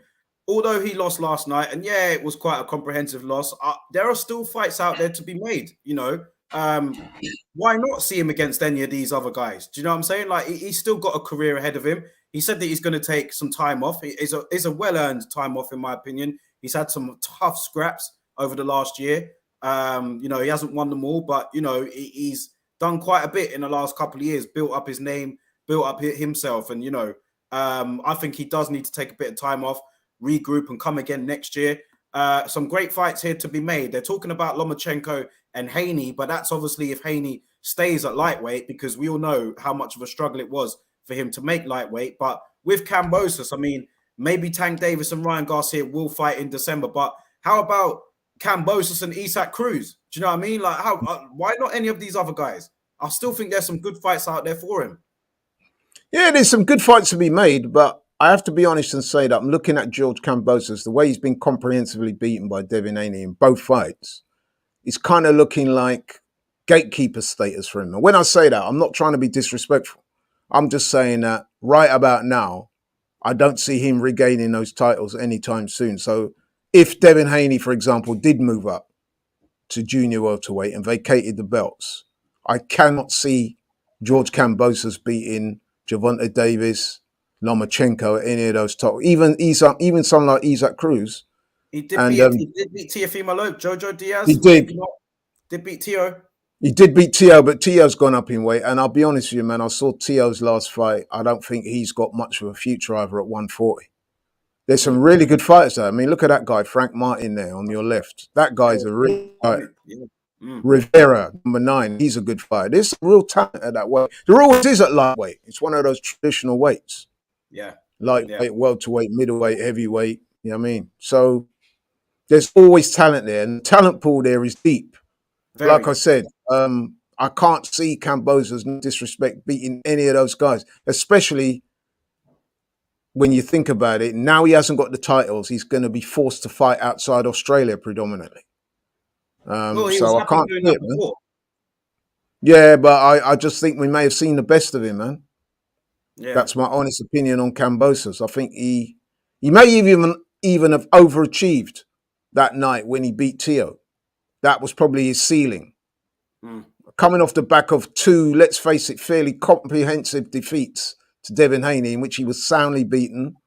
Although he lost last night, and yeah, it was quite a comprehensive loss, there are still fights out there to be made, you know. Why not see him against any of these other guys? Do you know what I'm saying? Like, he's still got a career ahead of him. He said that he's going to take some time off. It's a well-earned time off, in my opinion. He's had some tough scraps over the last year. You know, he hasn't won them all, but, you know, he's done quite a bit in the last couple of years, built up his name, built up himself. And, you know, I think he does need to take a bit of time off, regroup and come again next year. Some great fights here to be made. They're talking about Lomachenko and Haney, but that's obviously if Haney stays at lightweight, because we all know how much of a struggle it was for him to make lightweight. But with Kambosos, I mean, maybe Tank Davis and Ryan Garcia will fight in December, but how about Kambosos and Isaac Cruz? Do you know what I mean? Like, why not any of these other guys? I still think there's some good fights out there for him. Yeah, there's some good fights to be made, but I have to be honest and say that I'm looking at George Kambosos, the way he's been comprehensively beaten by Devin Haney in both fights. It's kind of looking like gatekeeper status for him. And when I say that, I'm not trying to be disrespectful. I'm just saying that right about now, I don't see him regaining those titles anytime soon. So if Devin Haney, for example, did move up to junior welterweight and vacated the belts, I cannot see George Kambosos beating Gervonta Davis, Lomachenko, any of those top, even someone like Isaac Cruz. He did beat Teofimo Lopez, Jojo Diaz. He did beat Teo. He did beat Teo, but Teo's gone up in weight. And I'll be honest with you, man, I saw Teo's last fight. I don't think he's got much of a future either at 140. There's some really good fighters there. I mean, look at that guy, Frank Martin, there on your left. That guy's a real fighter. Rivera, number 9, he's a good fighter. There's some real talent at that weight. There always is at lightweight. It's one of those traditional weights. Yeah. Lightweight, welterweight, middleweight, heavyweight. You know what I mean? So there's always talent there. And the talent pool there is deep. Very. Like I said, I can't see Kambosos, no disrespect, beating any of those guys, especially when you think about it. Now he hasn't got the titles. He's going to be forced to fight outside Australia predominantly. So I can't see it, man. Yeah, but I just think we may have seen the best of him, man. Yeah. That's my honest opinion on Kambosos. I think he may even have overachieved that night when he beat Teo. That was probably his ceiling. coming off the back of two, let's face it, fairly comprehensive defeats to Devin Haney, in which he was soundly beaten.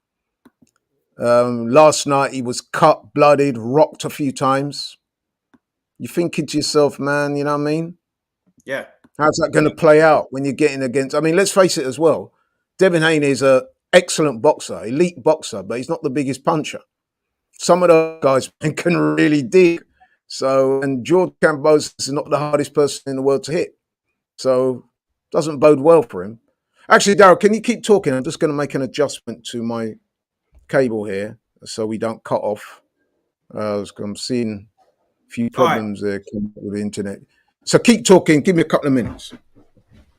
Last night he was cut, bloodied, rocked a few times. You're thinking to yourself, man, you know what I mean? Yeah. How's that going to play out when you're getting against? I mean, let's face it as well. Devin Haney is an excellent boxer, elite boxer, but he's not the biggest puncher. Some of those guys can really dig. So, and Wilder-Helenius is not the hardest person in the world to hit. So, doesn't bode well for him. Actually, Daryl, can you keep talking? I'm just going to make an adjustment to my cable here so we don't cut off. I'm seeing a few problems there with the internet. So keep talking. Give me a couple of minutes.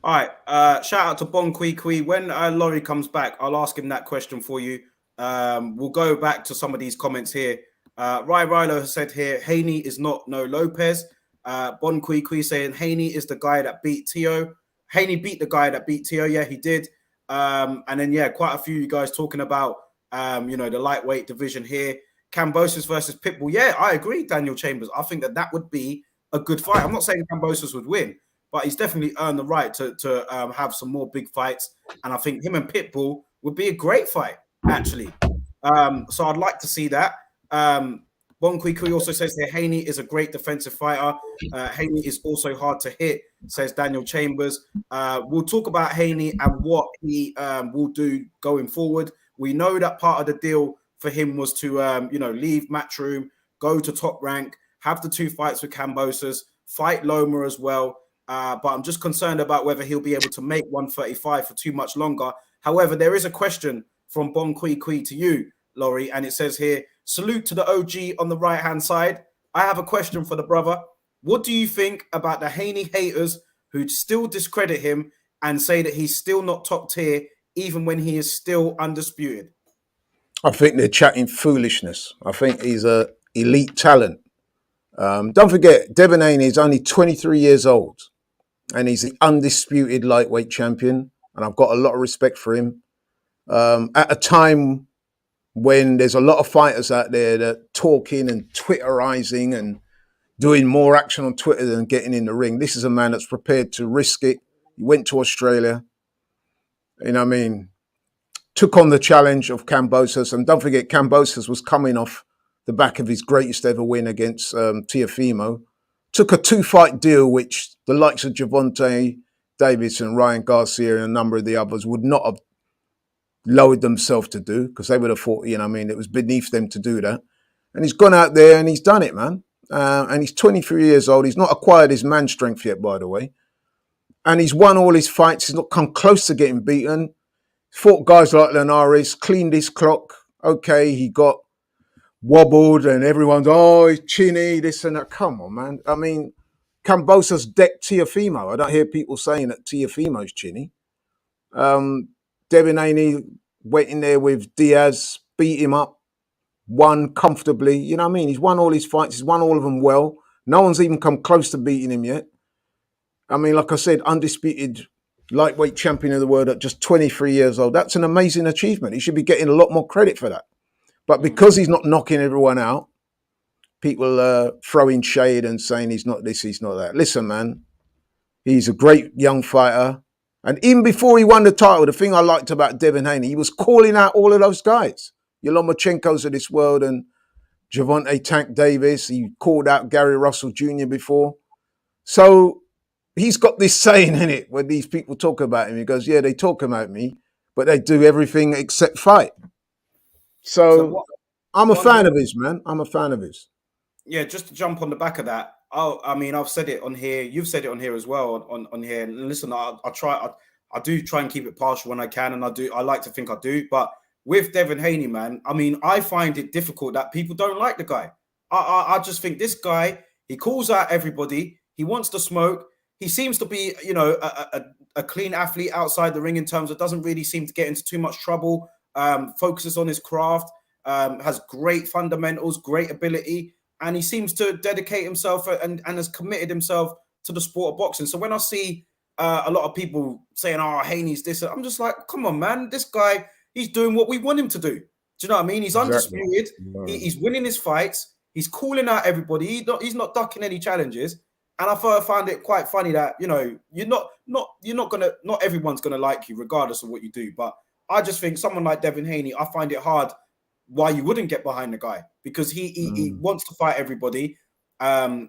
All right. Shout out to Bon Kui. When Laurie comes back, I'll ask him that question for you. We'll go back to some of these comments here. Rai Rilo has said here, Haney is not no Lopez. Bon Kui saying Haney is the guy that beat Tio. Haney beat the guy that beat Tio. Yeah, he did. And then, yeah, quite a few of you guys talking about, the lightweight division here. Kambosos versus Pitbull. Yeah, I agree, Daniel Chambers. I think that would be a good fight. I'm not saying Kambosos would win, but he's definitely earned the right to have some more big fights. And I think him and Pitbull would be a great fight, actually. So I'd like to see that. Bon Kui also says that Haney is a great defensive fighter. Haney is also hard to hit, says Daniel Chambers. We'll talk about Haney and what he will do going forward. We know that part of the deal for him was to, leave Matchroom, go to Top Rank, have the 2 fights with Kambosos, fight Loma as well. But I'm just concerned about whether he'll be able to make 135 for too much longer. However, there is a question from Bon Kui to you, Laurie, and it says here, salute to the OG on the right-hand side. I have a question for the brother. What do you think about the Haney haters who still discredit him and say that he's still not top tier, even when he is still undisputed? I think they're chatting foolishness. I think he's an elite talent. Don't forget, Devin Haney is only 23 years old, and he's the undisputed lightweight champion, and I've got a lot of respect for him. At a time when there's a lot of fighters out there that are talking and Twitterizing and doing more action on Twitter than getting in the ring, this is a man that's prepared to risk it. He went to Australia, took on the challenge of Kambosos. And don't forget, Kambosos was coming off the back of his greatest ever win against Teofimo. Took a 2-fight deal, which the likes of Gervonta Davis and Ryan Garcia and a number of the others would not have lowered themselves to do, because they would have thought, it was beneath them to do that. And he's gone out there and he's done it, man. And he's 23 years old. He's not acquired his man strength yet, by the way. And he's won all his fights. He's not come close to getting beaten. Fought guys like Linares, cleaned his clock. Okay, he got wobbled and everyone's, he's chinny, this and that. Come on, man. I mean, Kambosos decked Teofimo. I don't hear people saying that Teofimo's chinny. Devin Haney went in there with Diaz, beat him up, won comfortably. You know what I mean? He's won all his fights. He's won all of them well. No one's even come close to beating him yet. I mean, like I said, undisputed lightweight champion of the world at just 23 years old. That's an amazing achievement. He should be getting a lot more credit for that. But because he's not knocking everyone out, people are throwing shade and saying he's not this, he's not that. Listen, man, he's a great young fighter. And even before he won the title, the thing I liked about Devin Haney, he was calling out all of those guys. Your Lomachenko's of this world and Gervonta Tank Davis. He called out Gary Russell Jr. before. So he's got this saying in it when these people talk about him. He goes, yeah, they talk about me, but they do everything except fight. So I'm a fan of his, man. I'm a fan of his. Yeah, just to jump on the back of that. I've said it on here. You've said it on here as well. On here. And listen, I do try and keep it partial when I can, and I like to think I do. But with Devin Haney, man, I mean, I find it difficult that people don't like the guy. I just think this guy, he calls out everybody. He wants to smoke. He seems to be, a clean athlete outside the ring in terms of doesn't really seem to get into too much trouble. Focuses on his craft. Has great fundamentals, great ability. And he seems to dedicate himself and has committed himself to the sport of boxing. So when I see a lot of people saying, Haney's this, I'm just like, come on, man. This guy, he's doing what we want him to do. Do you know what I mean? He's undisputed. He's winning his fights. He's calling out everybody. He's not ducking any challenges. And I found it quite funny that, you know, not everyone's gonna like you regardless of what you do. But I just think someone like Devin Haney, I find it hard why you wouldn't get behind the guy, because he wants to fight everybody.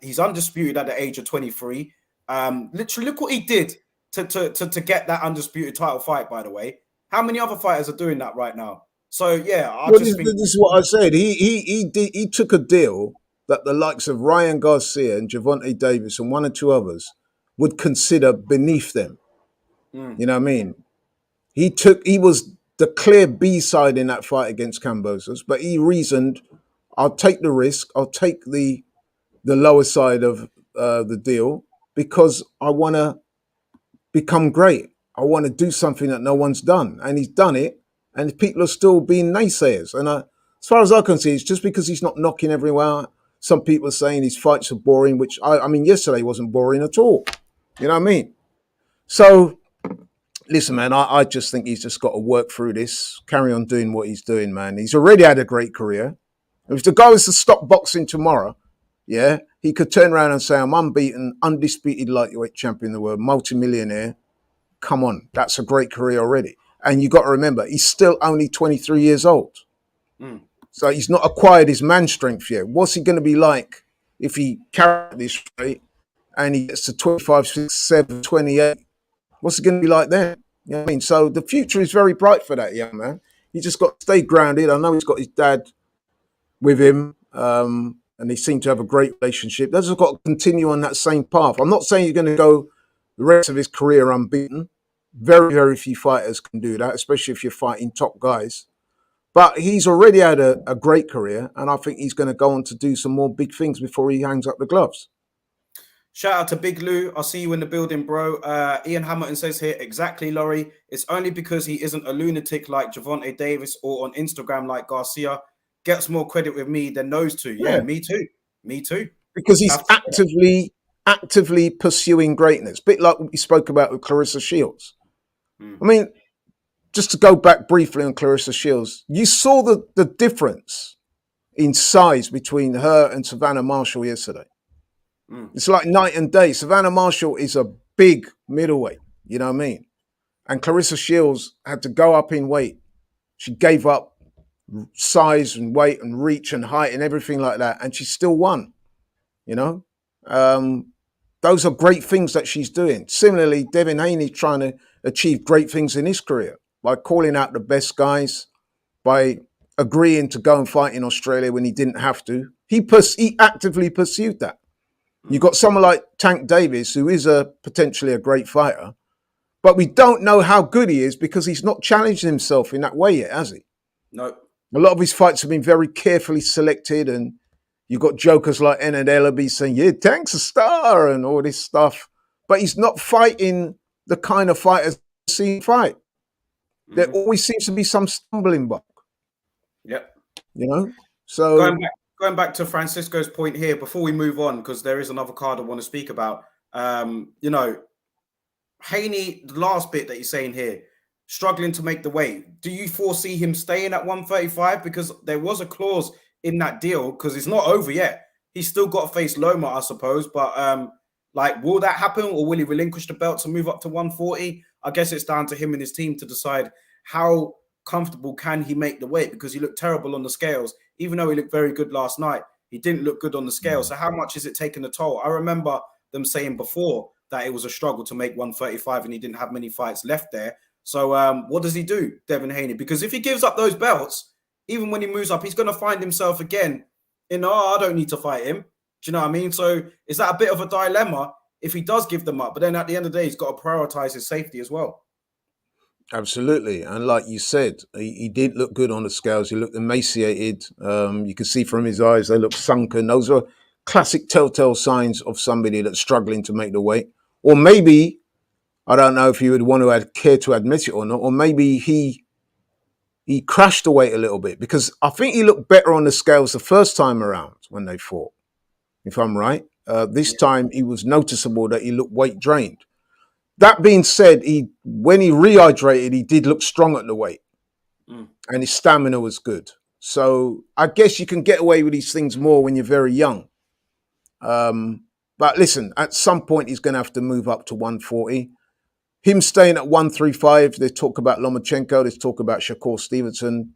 He's undisputed at the age of 23. Literally, look what he did to get that undisputed title fight, by the way. How many other fighters are doing that right now? So yeah, I Well, just this think is what I said. He took a deal that the likes of Ryan Garcia and Gervonta Davis and one or two others would consider beneath them. You know what I mean? He was the clear B side in that fight against Kambosos, but he reasoned, I'll take the risk, I'll take the lower side of the deal because I want to become great. I want to do something that no one's done, and he's done it, and people are still being naysayers. And as far as I can see, it's just because he's not knocking everyone out. Some people are saying his fights are boring, which I mean, yesterday wasn't boring at all. You know what I mean? So listen, man, I just think he's just got to work through this, carry on doing what he's doing, man. He's already had a great career. If the guy was to stop boxing tomorrow, yeah, he could turn around and say, I'm unbeaten, undisputed lightweight champion of the world, multimillionaire. Come on, that's a great career already. And you got to remember, he's still only 23 years old. So he's not acquired his man strength yet. What's he going to be like if he carries this straight and he gets to 25, 6, 7, 28? What's it going to be like then? You know what I mean? So the future is very bright for that young man. He just got to stay grounded. I know he's got his dad with him, and they seem to have a great relationship. They've just got to continue on that same path. I'm not saying he's going to go the rest of his career unbeaten. Very, very few fighters can do that, especially if you're fighting top guys. But he's already had a great career, and I think he's going to go on to do some more big things before he hangs up the gloves. Shout out to Big Lou. I'll see you in the building, bro. Ian Hamilton says here, exactly, Laurie. It's only because he isn't a lunatic like Gervonta Davis or on Instagram like Garcia. Gets more credit with me than those two. Yeah, me too. Me too. Because he's actively pursuing greatness. Bit like what we spoke about with Clarissa Shields. I mean, just to go back briefly on Clarissa Shields, you saw the difference in size between her and Savannah Marshall yesterday. It's like night and day. Savannah Marshall is a big middleweight, you know what I mean? And Clarissa Shields had to go up in weight. She gave up size and weight and reach and height and everything like that, and she still won, you know? Those are great things that she's doing. Similarly, Devin Haney trying to achieve great things in his career by calling out the best guys, by agreeing to go and fight in Australia when he didn't have to. He actively pursued that. You've got someone like Tank Davis, who is potentially a great fighter, but we don't know how good he is because he's not challenged himself in that way yet, has he? No. A lot of his fights have been very carefully selected, and you've got jokers like Enad Ellaby saying, yeah, Tank's a star and all this stuff, but he's not fighting the kind of fighters we've seen fight. There always seems to be some stumbling block. Yep. You know? So going back to Francisco's point here, before we move on, because there is another card I want to speak about. You know, Haney, the last bit that he's saying here, struggling to make the weight. Do you foresee him staying at 135? Because there was a clause in that deal, because it's not over yet. He's still got to face Loma, I suppose. But like, will that happen, or will he relinquish the belt to move up to 140? I guess it's down to him and his team to decide how comfortable can he make the weight, because he looked terrible on the scales. Even though he looked very good last night, he didn't look good on the scale. So how much is it taking a toll? I remember them saying before that it was a struggle to make 135 and he didn't have many fights left there. So what does he do, Devin Haney? Because if he gives up those belts, even when he moves up, he's going to find himself again in, I don't need to fight him. Do you know what I mean? So is that a bit of a dilemma if he does give them up? But then at the end of the day, he's got to prioritize his safety as well. Absolutely. And like you said, he did look good on the scales. He looked emaciated. You could see from his eyes, they look sunken. Those are classic telltale signs of somebody that's struggling to make the weight. Or maybe, I don't know if you would want to care to admit it or not, or maybe he crashed the weight a little bit, because I think he looked better on the scales the first time around when they fought, if I'm right. This time, he was noticeable that he looked weight drained. That being said, when he rehydrated, he did look strong at the weight, and his stamina was good. So I guess you can get away with these things more when you're very young. But listen, at some point he's going to have to move up to 140. Him staying at 135, there's talk about Lomachenko, there's talk about Shakur Stevenson.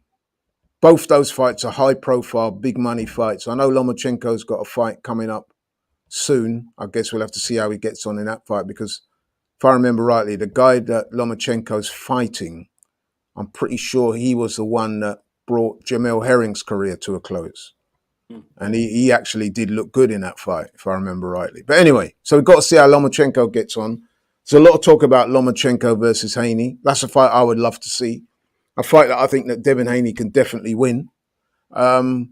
Both those fights are high profile, big money fights. I know Lomachenko's got a fight coming up soon. I guess we'll have to see how he gets on in that fight, because if I remember rightly, the guy that Lomachenko's fighting, I'm pretty sure he was the one that brought Jamel Herring's career to a close. And he actually did look good in that fight, if I remember rightly. But anyway, so we've got to see how Lomachenko gets on. There's a lot of talk about Lomachenko versus Haney. That's a fight I would love to see. A fight that I think that Devin Haney can definitely win. But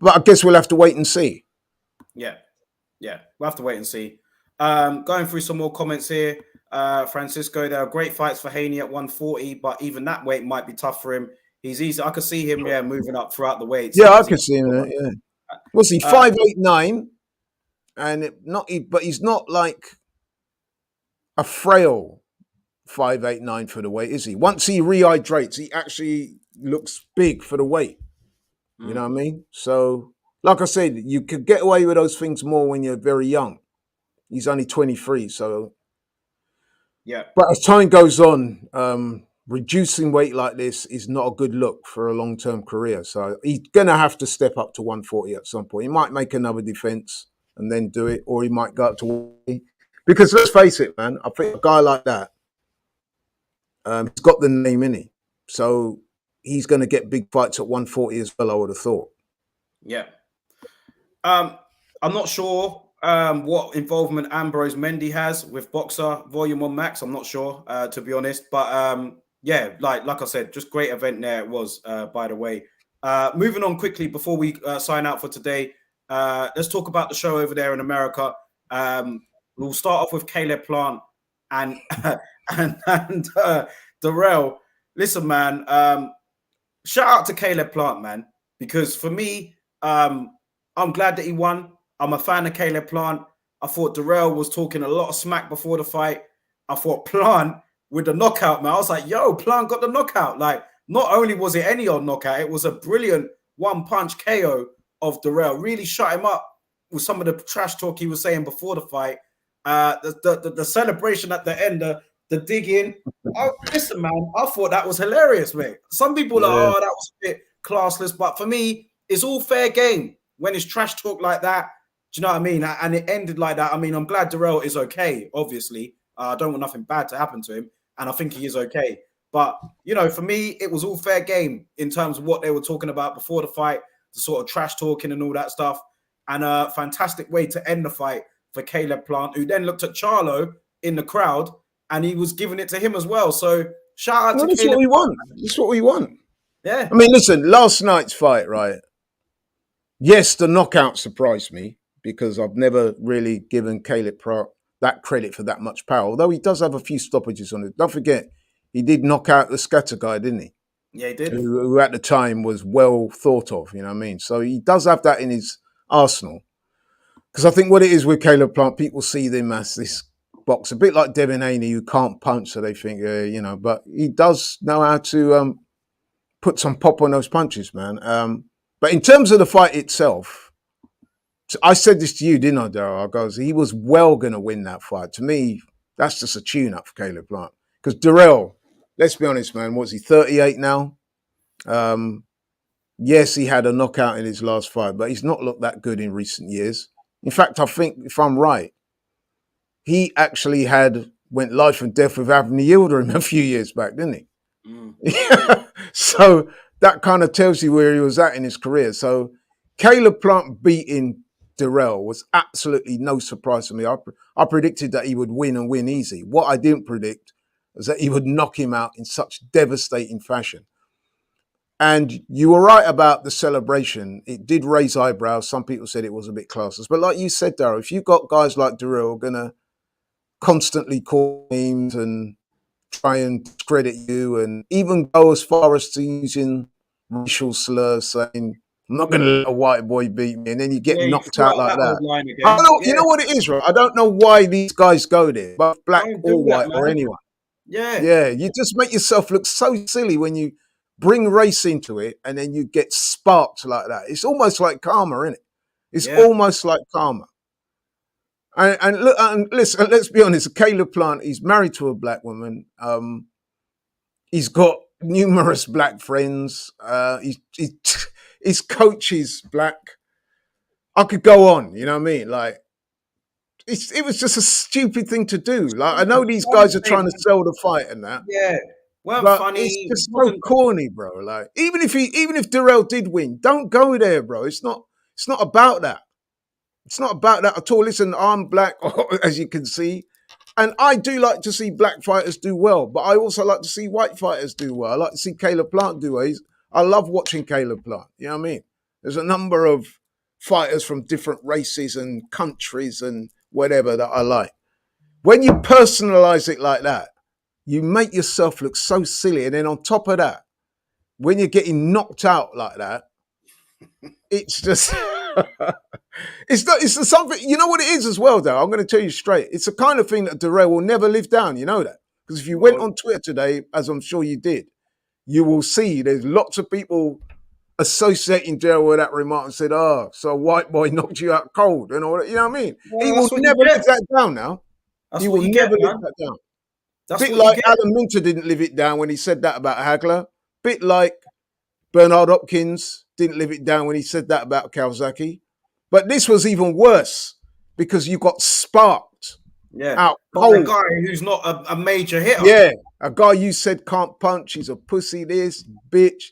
I guess we'll have to wait and see. Yeah, we'll have to wait and see. Going through some more comments here. Francisco, there are great fights for Haney at 140, but even that weight might be tough for him. He's easy. I could see him, moving up throughout the weights. Yeah, I could see him. Yeah. What's he? 5'8", but he's not like a frail 5'8", for the weight, is he? Once he rehydrates, he actually looks big for the weight. You know what I mean? So, like I said, you could get away with those things more when you're very young. He's only 23, so yeah. But as time goes on, reducing weight like this is not a good look for a long-term career. So he's gonna have to step up to 140 at some point. He might make another defense and then do it, or he might go up to 140. Because let's face it, man, I think a guy like that, he's got the name in him, so he's going to get big fights at 140 as well, I would have thought. Yeah. I'm not sure what involvement Ambrose Mendy has with Boxer Volume 1 Max. I'm not sure, to be honest. But yeah, like I said, just great event there it was, by the way. Moving on quickly before we sign out for today, let's talk about the show over there in America. We'll start off with Caleb Plant and and Darrell. Listen, man, shout out to Caleb Plant, man, because for me, I'm glad that he won. I'm a fan of Caleb Plant. I thought Darrell was talking a lot of smack before the fight. I thought Plant with the knockout, man. I was like, yo, Plant got the knockout. Like, not only was it any old knockout, it was a brilliant one-punch KO of Darrell. Really shut him up with some of the trash talk he was saying before the fight. The celebration at the end, the digging. Oh, listen, man, I thought that was hilarious, mate. Some people are like, oh, that was a bit classless, but for me, it's all fair game when it's trash talk like that. Do you know what I mean? And it ended like that. I mean, I'm glad Darrell is okay, obviously. I don't want nothing bad to happen to him, and I think he is okay. But, you know, for me, it was all fair game in terms of what they were talking about before the fight, the sort of trash talking and all that stuff. And a fantastic way to end the fight for Caleb Plant, who then looked at Charlo in the crowd, and he was giving it to him as well. So shout out to that's Caleb. What we want. That's what we want. Yeah. I mean, listen, last night's fight, right? Yes, the knockout surprised me because I've never really given Caleb Plant that credit for that much power, although he does have a few stoppages on it. Don't forget, he did knock out the scatter guy, didn't he? Yeah, he did. Who at the time was well thought of, you know what I mean? So he does have that in his arsenal. Because I think what it is with Caleb Plant, people see them as this boxer, a bit like Devin Haney, who can't punch, so they think, you know, but he does know how to put some pop on those punches, man. But in terms of the fight itself, I said this to you, didn't I, Darryl? I goes, he was well going to win that fight. To me, that's just a tune-up for Caleb Plant. Because Darrell, let's be honest, man, was he 38 now? Yes, he had a knockout in his last fight, but he's not looked that good in recent years. In fact, I think, if I'm right, he actually went life and death with Anthony Yildirim a few years back, didn't he? Mm. So that kind of tells you where he was at in his career. So Caleb Plant beating Darrell was absolutely no surprise to me. I predicted that he would win and win easy. What I didn't predict was that he would knock him out in such devastating fashion. And you were right about the celebration. It did raise eyebrows. Some people said it was a bit classless. But like you said, Darryl, if you've got guys like Darrell going to constantly call names and try and discredit you and even go as far as to using racial slurs, saying, I'm not going to let a white boy beat me, and then you get knocked out like that. I don't know, You know what it is, right? I don't know why these guys go there, but black or white or anyone. Yeah, you just make yourself look so silly when you bring race into it and then you get sparked like that. It's almost like karma, isn't it? It's almost like karma. And look, and listen, let's be honest. Caleb Plant, he's married to a black woman. He's got numerous black friends. His coach is black. I could go on. You know what I mean? Like, it was just a stupid thing to do. Like, I know these guys are trying to sell the fight and that. Yeah, weren't But it's funny. just so Wasn't corny, bro. Like, even if Darrell did win, don't go there, bro. It's not about that. It's not about that at all. Listen, I'm black, as you can see, and I do like to see black fighters do well, but I also like to see white fighters do well. I like to see Caleb Plant do well. I love watching Caleb Plant. You know what I mean? There's a number of fighters from different races and countries and whatever that I like. When you personalize it like that, you make yourself look so silly. And then on top of that, when you're getting knocked out like that, it's just it's something, you know what it is as well, though. I'm going to tell you straight. It's the kind of thing that Darrell will never live down. You know that? Because if you went on Twitter today, as I'm sure you did, you will see there's lots of people associating Darrell with that remark and said, "Oh, so a white boy knocked you out cold," and all that. You know what I mean? well, He will never live that down now. That's He what will you never get, live man. that down. That's Bit what you like get. Adam Minter didn't live it down when he said that about Hagler. Bit like Bernard Hopkins didn't live it down when he said that about Kawasaki. But this was even worse because you got sparked Yeah, out by a cold. guy who's not a major hitter. Yeah, a guy you said can't punch. He's a pussy, this bitch.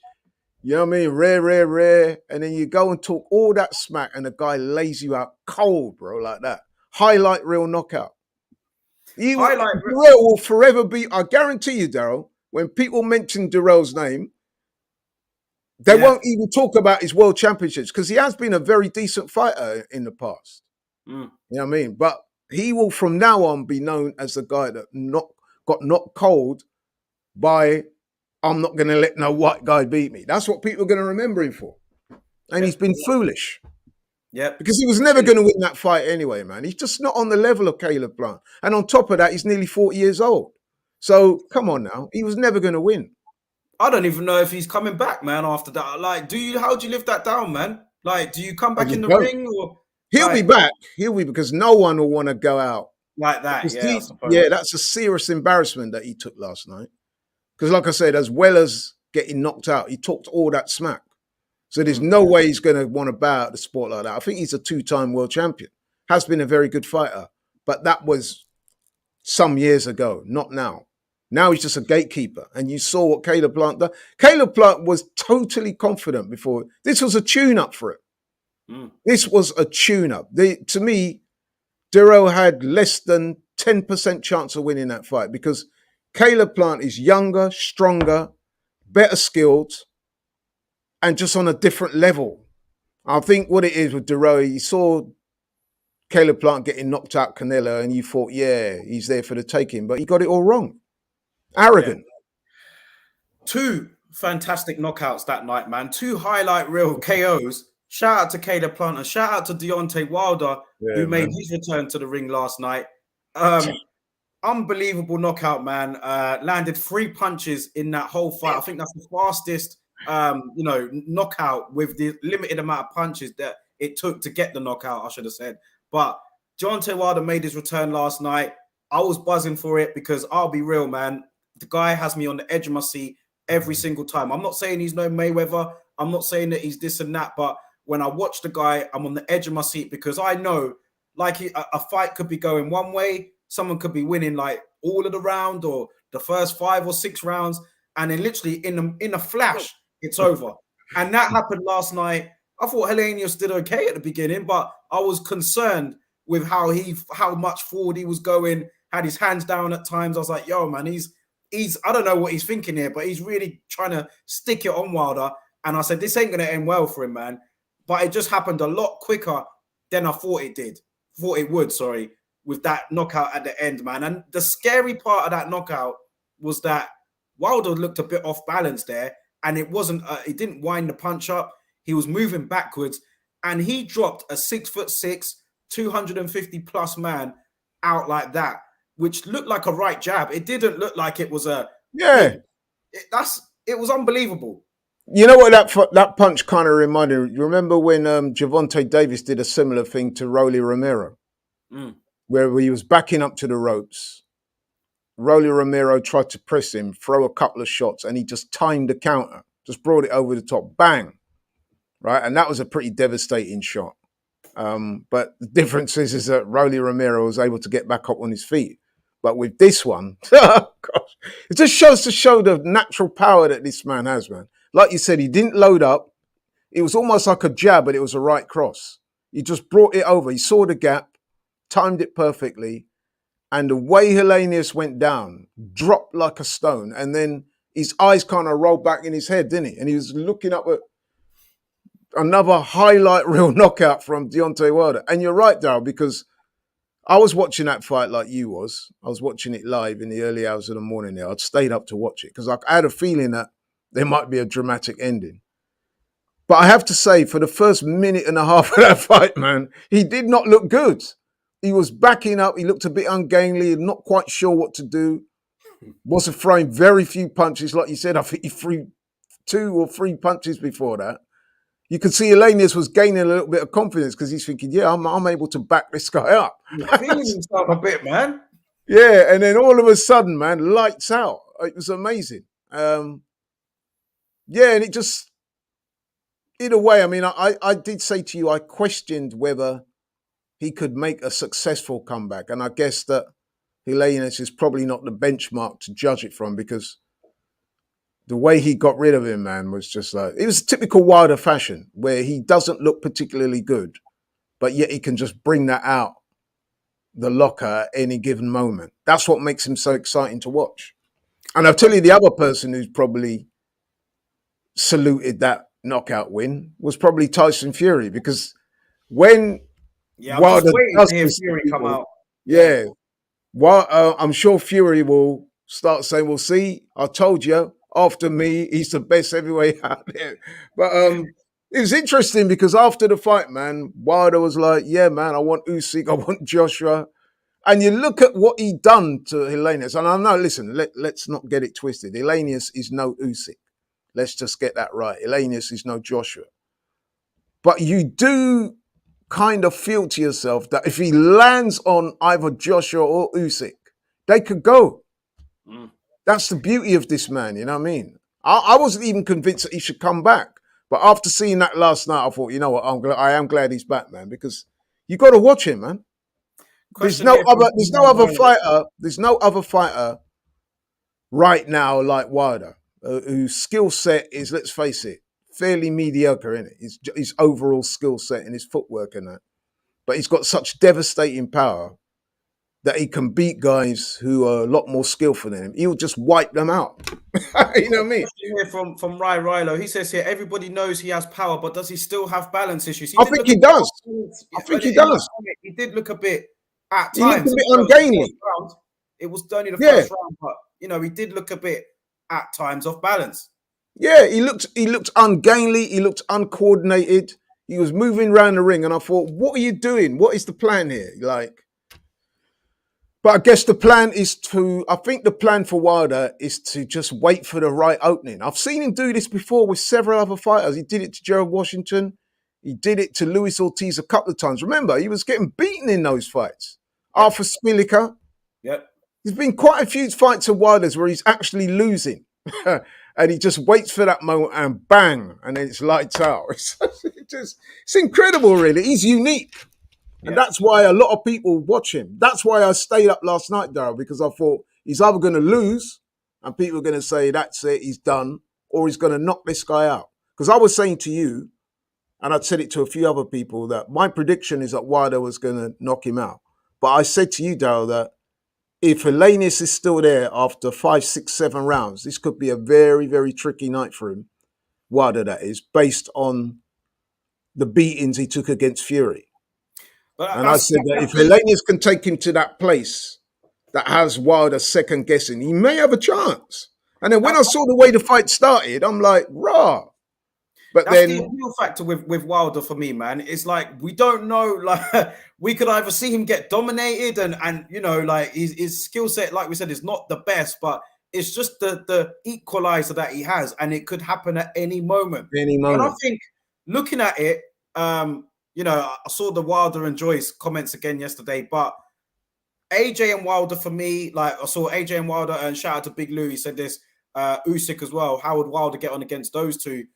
You know what I mean? Rare. And then you go and talk all that smack and the guy lays you out cold, bro, like that. Highlight reel knockout. Darrell will forever be, I guarantee you, Daryl, when people mention Darrell's name, they won't even talk about his world championships because he has been a very decent fighter in the past. Mm. You know what I mean? But he will from now on be known as the guy that got knocked cold by, I'm not going to let no white guy beat me. That's what people are going to remember him for. And he's been foolish. Yeah. Because he was never going to win that fight anyway, man. He's just not on the level of Caleb Plant. And on top of that, he's nearly 40 years old. So come on now. He was never going to win. I don't even know if he's coming back, man, after that. Like, how do you live that down, man? Like, do you come back in the ring or he'll be back. He'll be, because no one will want to go out like that. Yeah, I suppose. Yeah, that's a serious embarrassment that he took last night. Because like I said, as well as getting knocked out, he talked all that smack. So there's no way he's going to want to bow out the sport like that. I think he's a 2-time world champion. Has been a very good fighter. But that was some years ago, not now. Now he's just a gatekeeper. And you saw what Caleb Plant did. Caleb Plant was totally confident before. This was a tune-up for it. This was a tune-up. To me, Darrell had less than 10% chance of winning that fight because Caleb Plant is younger, stronger, better skilled, and just on a different level. I think what it is with Darrell, you saw Caleb Plant getting knocked out Canelo and you thought, yeah, he's there for the taking, but he got it all wrong. Arrogant. Yeah. 2 fantastic knockouts that night, man. 2 highlight reel KOs. Shout out to Caleb Plant and shout out to Deontay Wilder, who made his return to the ring last night. Unbelievable knockout, man. Landed 3 punches in that whole fight. I think that's the fastest knockout with the limited amount of punches that it took to get the knockout, I should have said. But Deontay Wilder made his return last night. I was buzzing for it because I'll be real, man. The guy has me on the edge of my seat every single time. I'm not saying he's no Mayweather. I'm not saying that he's this and that. But when I watch the guy, I'm on the edge of my seat because I know like a fight could be going one way. Someone could be winning like all of the round or the first 5 or 6 rounds. And then literally in a flash, it's over. And that happened last night. I thought Helenius did okay at the beginning, but I was concerned with how much forward he was going, had his hands down at times. I was like, yo, man, he's I don't know what he's thinking here, but he's really trying to stick it on Wilder. And I said, this ain't going to end well for him, man. But it just happened a lot quicker than I thought it would, with that knockout at the end, man. And the scary part of that knockout was that Wilder looked a bit off balance there. And it wasn't, he didn't wind the punch up. He was moving backwards and he dropped a 6'6", 250 plus man out like that, which looked like a right jab. It didn't look like it was a, it was unbelievable. You know what that punch kind of reminded me? You remember when Gervonta Davis did a similar thing to Rolly Romero? where he was backing up to the ropes. Rolly Romero tried to press him, throw a couple of shots, and he just timed the counter, just brought it over the top, bang, right? And that was a pretty devastating shot. But the difference is that Rolly Romero was able to get back up on his feet. But with this one, gosh, it just shows to show the natural power that this man has, man. Like you said, he didn't load up. It was almost like a jab, but it was a right cross. He just brought it over. He saw the gap, timed it perfectly. And the way Helenius went down, dropped like a stone. And then his eyes kind of rolled back in his head, didn't he? And he was looking up at another highlight reel knockout from Deontay Wilder. And you're right, Daryl, because I was watching that fight like you was. I was watching it live in the early hours of the morning there. I'd stayed up to watch it because I had a feeling that there might be a dramatic ending. But I have to say, for the first minute and a half of that fight, man, he did not look good. He was backing up. He looked a bit ungainly, not quite sure what to do. Wasn't throwing very few punches. Like you said, I think he threw 2 or 3 punches before that. You could see Helenius was gaining a little bit of confidence because he's thinking, yeah, I'm able to back this guy up. He's feeling himself a bit, man. Yeah, and then all of a sudden, man, lights out. It was amazing. Yeah, and it just, in a way, I mean, I did say to you, I questioned whether he could make a successful comeback. And I guess that Helenius is probably not the benchmark to judge it from because the way he got rid of him, man, was just like, it was typical Wilder fashion where he doesn't look particularly good, but yet he can just bring that out the locker at any given moment. That's what makes him so exciting to watch. And I'll tell you the other person who's probably saluted that knockout win was probably Tyson Fury because when Wilder does to hear Fury come out. Yeah. Well, I'm sure Fury will start saying, well, see, I told you, after me, he's the best heavyweight out there. But it was interesting because after the fight, man, Wilder was like, yeah, man, I want Usyk, I want Joshua. And you look at what he done to Helenius. And I know, listen, let's not get it twisted. Helenius is no Usyk. Let's just get that right. Helenius is no Joshua. But you do kind of feel to yourself that if he lands on either Joshua or Usyk, they could go. That's the beauty of this man, you know what I mean? I wasn't even convinced that he should come back. But after seeing that last night, I thought, you know what, I am glad he's back, man, because you got to watch him, man. There's no other fighter right now like Wilder, whose skill set is, let's face it, fairly mediocre, isn't it? His overall skill set and his footwork and that. But he's got such devastating power that he can beat guys who are a lot more skillful than him. He'll just wipe them out. You know what I mean? Here from Rai Rilo, he says here, everybody knows he has power, but does he still have balance issues? I think he does. He did look a bit at times. He looked a bit ungainly. It was only the first round, but you know, he did look a bit at times off balance. Yeah, he looked ungainly. He looked uncoordinated. He was moving around the ring, and I thought, what are you doing? What is the plan here? But I guess the plan for Wilder is to just wait for the right opening. I've seen him do this before with several other fighters. He did it to Gerald Washington. He did it to Luis Ortiz a couple of times. Remember, he was getting beaten in those fights. Yep. Arthur Spilica. Yep. There's been quite a few fights of Wilder's where he's actually losing. And he just waits for that moment and bang, and then it's lights out. It's incredible, really. He's unique. And that's why a lot of people watch him. That's why I stayed up last night, Daryl, because I thought he's either going to lose and people are going to say, that's it, he's done, or he's going to knock this guy out. Because I was saying to you, and I'd said it to a few other people, that my prediction is that Wilder was going to knock him out. But I said to you, Daryl, that if Helenius is still there after 5, 6, 7 rounds, this could be a very, very tricky night for him, Wilder that is, based on the beatings he took against Fury. And I said that if Helenius can take him to that place that has Wilder second guessing, he may have a chance. And then when I saw the way the fight started, I'm like, rah. But that's then the real factor with Wilder for me, man. It's like we don't know. Like we could either see him get dominated, and you know, like his skill set, like we said, is not the best, but it's just the equalizer that he has, and it could happen at any moment. And I think looking at it, you know, I saw the Wilder and Joyce comments again yesterday, but AJ and Wilder for me, like I saw AJ and Wilder, and shout out to Big Lou. He said this, Usyk as well. How would Wilder get on against those two?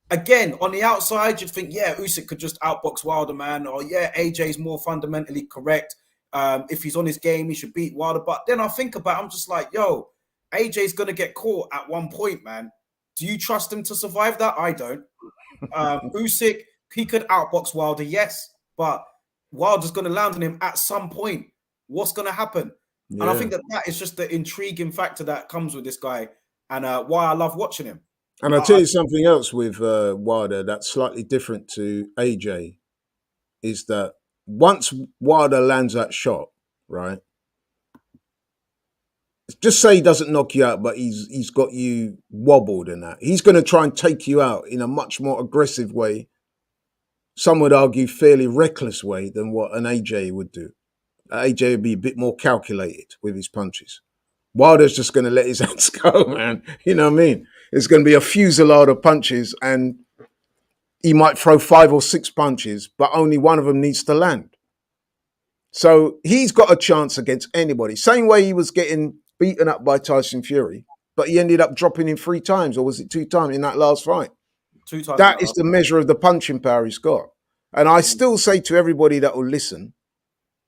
Again, on the outside, you'd think, yeah, Usyk could just outbox Wilder, man. Or yeah, AJ's more fundamentally correct. If he's on his game, he should beat Wilder. But then I think about it, I'm just like, yo, AJ's gonna get caught at one point, man. Do you trust him to survive that? I don't. Usyk, he could outbox Wilder, yes, but Wilder's gonna land on him at some point. What's gonna happen? Yeah. And I think that is just the intriguing factor that comes with this guy, and why I love watching him. And I'll tell you something else with Wilder that's slightly different to AJ is that once Wilder lands that shot, right? Just say he doesn't knock you out, but he's got you wobbled and that. He's going to try and take you out in a much more aggressive way. Some would argue fairly reckless way than what an AJ would do. AJ would be a bit more calculated with his punches. Wilder's just going to let his hands go, man. You know what I mean? It's going to be a fusillade of punches, and he might throw 5 or 6 punches, but only one of them needs to land. So he's got a chance against anybody. Same way he was getting beaten up by Tyson Fury, but he ended up dropping him 3 times, or was it 2 times in that last fight? 2 times. That is the measure of the punching power he's got. And I still say to everybody that will listen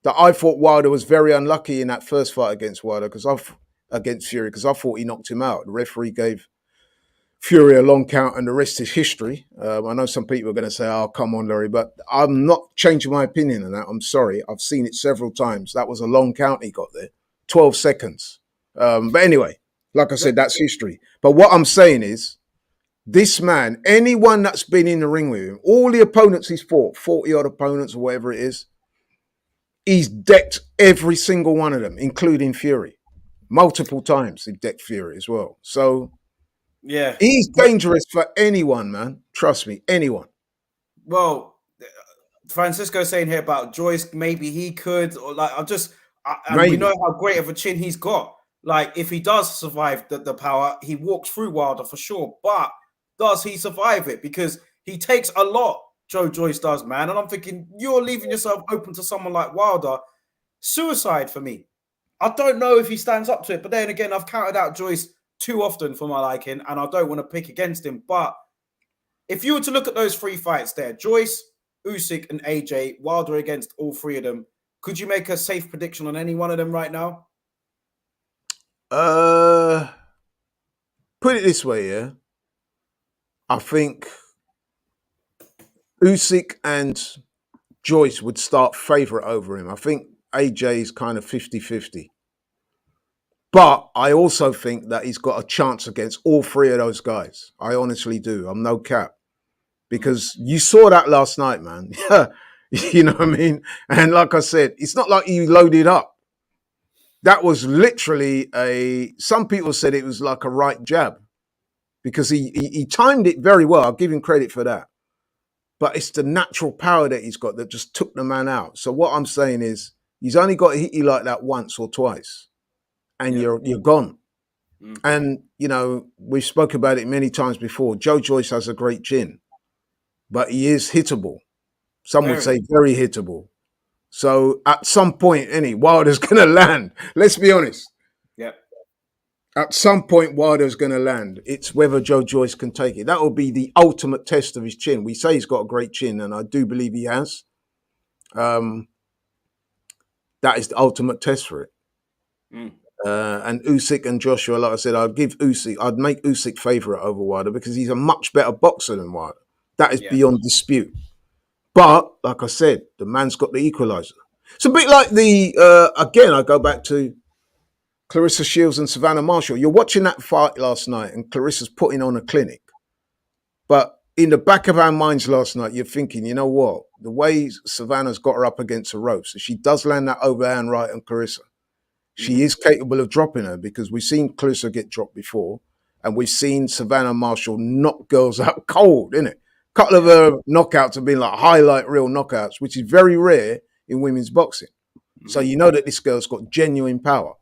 that I thought Wilder was very unlucky in that first fight against Fury, because I thought he knocked him out. The referee gave Fury a long count, and the rest is history. I know some people are going to say, "Oh, come on, Larry," but I'm not changing my opinion on that. I'm sorry. I've seen it several times. That was a long count he got there, 12 seconds. But anyway, like I said, that's history. But what I'm saying is, this man, anyone that's been in the ring with him, all the opponents he's fought, 40-odd opponents or whatever it is, he's decked every single one of them, including Fury. Multiple times he decked Fury as well. So yeah, he's dangerous for anyone, man. Trust me, anyone. Well, Francisco saying here about Joyce, maybe he could, or like and we know how great of a chin he's got. Like, if he does survive the power, he walks through Wilder for sure. But does he survive it? Because he takes a lot, Joe Joyce does, man. And I'm thinking, you're leaving yourself open to someone like Wilder. Suicide for me. I don't know if he stands up to it. But then again, I've counted out Joyce too often for my liking, and I don't want to pick against him. But if you were to look at those 3 fights there, Joyce, Usyk, and AJ, Wilder against all 3 of them, could you make a safe prediction on any one of them right now? Put it this way, yeah. I think Usyk and Joyce would start favourite over him. I think AJ is kind of 50-50. But I also think that he's got a chance against all 3 of those guys. I honestly do. I'm no cap. Because you saw that last night, man. You know what I mean? And like I said, it's not like he loaded up. That was literally some people said it was like a right jab. Because he timed it very well. I'll give him credit for that. But it's the natural power that he's got that just took the man out. So what I'm saying is, he's only got to hit you like that once or twice. And you're gone. Mm-hmm. And, you know, we've spoken about it many times before. Joe Joyce has a great chin. But he is hittable. Some would say very hittable. So at some point, Wilder's going to land. Let's be honest. Yeah. At some point, Wilder's going to land. It's whether Joe Joyce can take it. That will be the ultimate test of his chin. We say he's got a great chin, and I do believe he has. That is the ultimate test for it. Mm. And Usyk and Joshua, like I said, I'd make Usyk favourite over Wilder because he's a much better boxer than Wilder. That is beyond dispute. But, like I said, the man's got the equaliser. It's a bit like again, I go back to Clarissa Shields and Savannah Marshall. You're watching that fight last night and Clarissa's putting on a clinic. But in the back of our minds last night, you're thinking, you know what? The way Savannah's got her up against the ropes, if she does land that overhand right on Clarissa, she is capable of dropping her because we've seen Clarissa get dropped before and we've seen Savannah Marshall knock girls out cold, innit? A couple of her knockouts have been like highlight reel knockouts, which is very rare in women's boxing. So you know that this girl's got genuine power.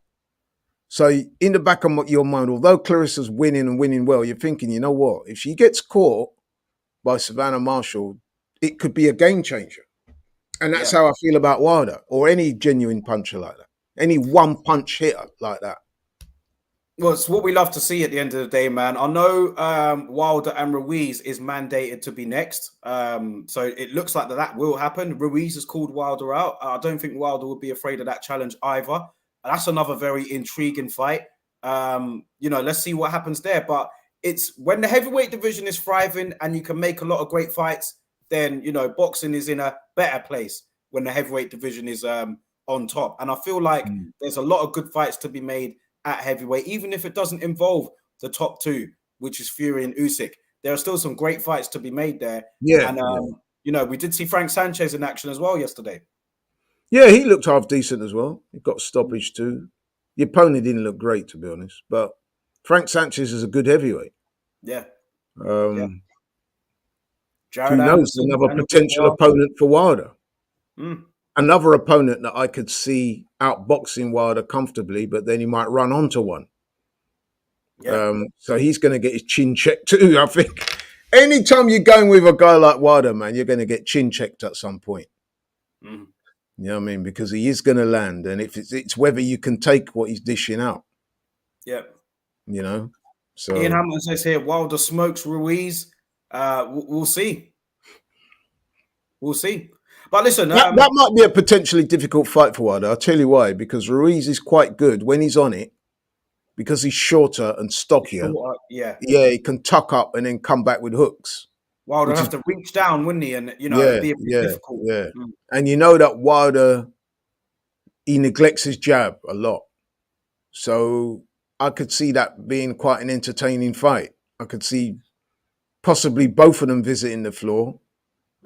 So in the back of your mind, although Clarissa's winning and winning well, you're thinking, you know what? If she gets caught by Savannah Marshall, it could be a game changer. And that's how I feel about Wilder or any genuine puncher like that. Any one punch hitter like that. Well, it's what we love to see at the end of the day, man. I know Wilder and Ruiz is mandated to be next. So it looks like that will happen. Ruiz has called Wilder out. I don't think Wilder would be afraid of that challenge either. That's another very intriguing fight. Let's see what happens there. But it's when the heavyweight division is thriving and you can make a lot of great fights, then, boxing is in a better place when the heavyweight division is on top. And I feel like there's a lot of good fights to be made at heavyweight, even if it doesn't involve the top two, which is Fury and Usyk. There are still some great fights to be made there. Yeah. And, we did see Frank Sanchez in action as well yesterday. Yeah, he looked half decent as well. He got stoppage too. The opponent didn't look great, to be honest. But Frank Sanchez is a good heavyweight. Yeah. Who Jared knows? Anderson, Another potential opponent for Wilder. Mm. Another opponent that I could see outboxing Wilder comfortably, but then he might run onto one. Yeah. So he's going to get his chin checked too, I think. Anytime you're going with a guy like Wilder, man, you're going to get chin checked at some point. Mm. You know what I mean? Because he is going to land. And if it's whether you can take what he's dishing out. Yeah. So Ian Hamilton says here, Wilder smokes Ruiz. We'll see. We'll see. But listen, that might be a potentially difficult fight for Wilder. I'll tell you why. Because Ruiz is quite good when he's on it. Because he's shorter and stockier. Yeah, he can tuck up and then come back with hooks. Wilder have to reach down, wouldn't he? And it'd be a bit difficult. Yeah. And you know that Wilder, he neglects his jab a lot. So I could see that being quite an entertaining fight. I could see possibly both of them visiting the floor,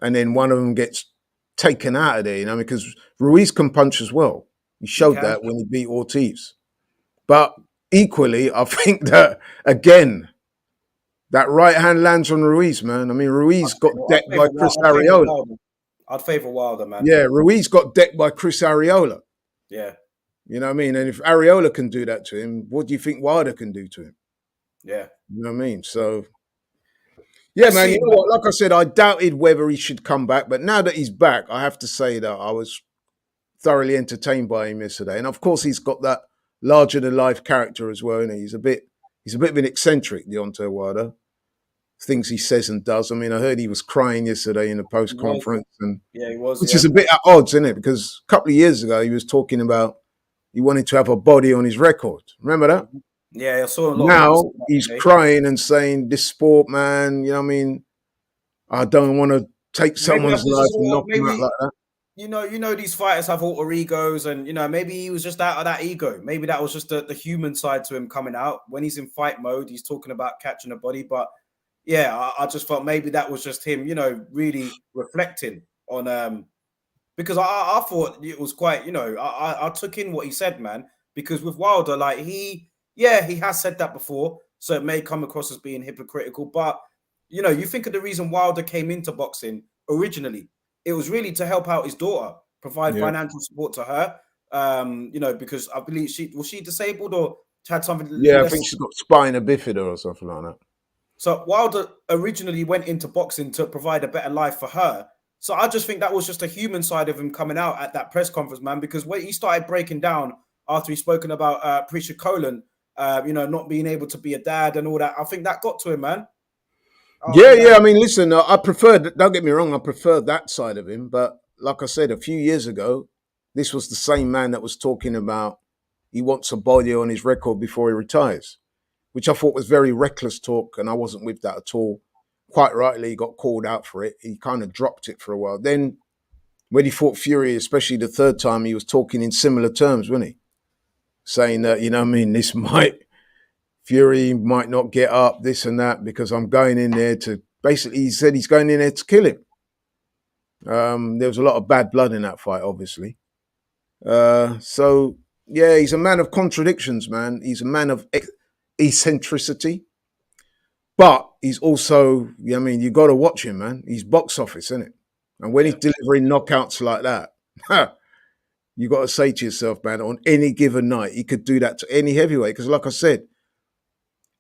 and then one of them gets taken out of there, because Ruiz can punch as well. He showed that when he beat Ortiz. But equally, I think that, again, that right hand lands on Ruiz, man. I mean, Ruiz got decked by Chris Arreola. I'd favor Wilder, man. Yeah, Ruiz got decked by Chris Arreola. Yeah. You know what I mean? And if Arreola can do that to him, what do you think Wilder can do to him? Yeah. You know what I mean? So, yeah, man, you know what? Like I said, I doubted whether he should come back. But now that he's back, I have to say that I was thoroughly entertained by him yesterday. And, of course, he's got that larger-than-life character as well. He's a bit of an eccentric, Deontay Wilder. Things he says and does. I mean, I heard he was crying yesterday in the post-conference. He was. Which is a bit at odds, isn't it? Because a couple of years ago, he was talking about he wanted to have a body on his record. Remember that? Yeah, I saw a lot. Now he's crying and saying, "This sport, man. You know what I mean? I don't want to take someone's life and knock him out like that." You know, these fighters have alter egos, and maybe he was just out of that ego. Maybe that was just the human side to him coming out. When he's in fight mode, he's talking about catching a body. But yeah, I just felt maybe that was just him, really reflecting on because I thought it was quite, I took in what he said, man, because with Wilder, like he has said that before, so it may come across as being hypocritical, but you think of the reason Wilder came into boxing originally, it was really to help out his daughter, provide financial support to her, because I believe was she disabled or had something? Yeah, I think she's got spina bifida or something like that. So Wilder originally went into boxing to provide a better life for her. So I just think that was just a human side of him coming out at that press conference, man, because when he started breaking down after he's spoken about Prisha Colin, not being able to be a dad and all that, I think that got to him, man. I mean, listen, I prefer, don't get me wrong, I prefer that side of him. But like I said, a few years ago, this was the same man that was talking about he wants a body on his record before he retires, which I thought was very reckless talk, and I wasn't with that at all. Quite rightly, he got called out for it. He kind of dropped it for a while. Then when he fought Fury, especially the third time, he was talking in similar terms, wasn't he? Saying that, Fury might not get up, this and that, because I'm going in there to, basically he said he's going in there to kill him. There was a lot of bad blood in that fight, obviously. So, yeah, he's a man of contradictions, man. He's a man of eccentricity. But he's also, you got to watch him, man. He's box office, isn't it? And when he's delivering knockouts like that, you got to say to yourself, man, on any given night, he could do that to any heavyweight. Because like I said,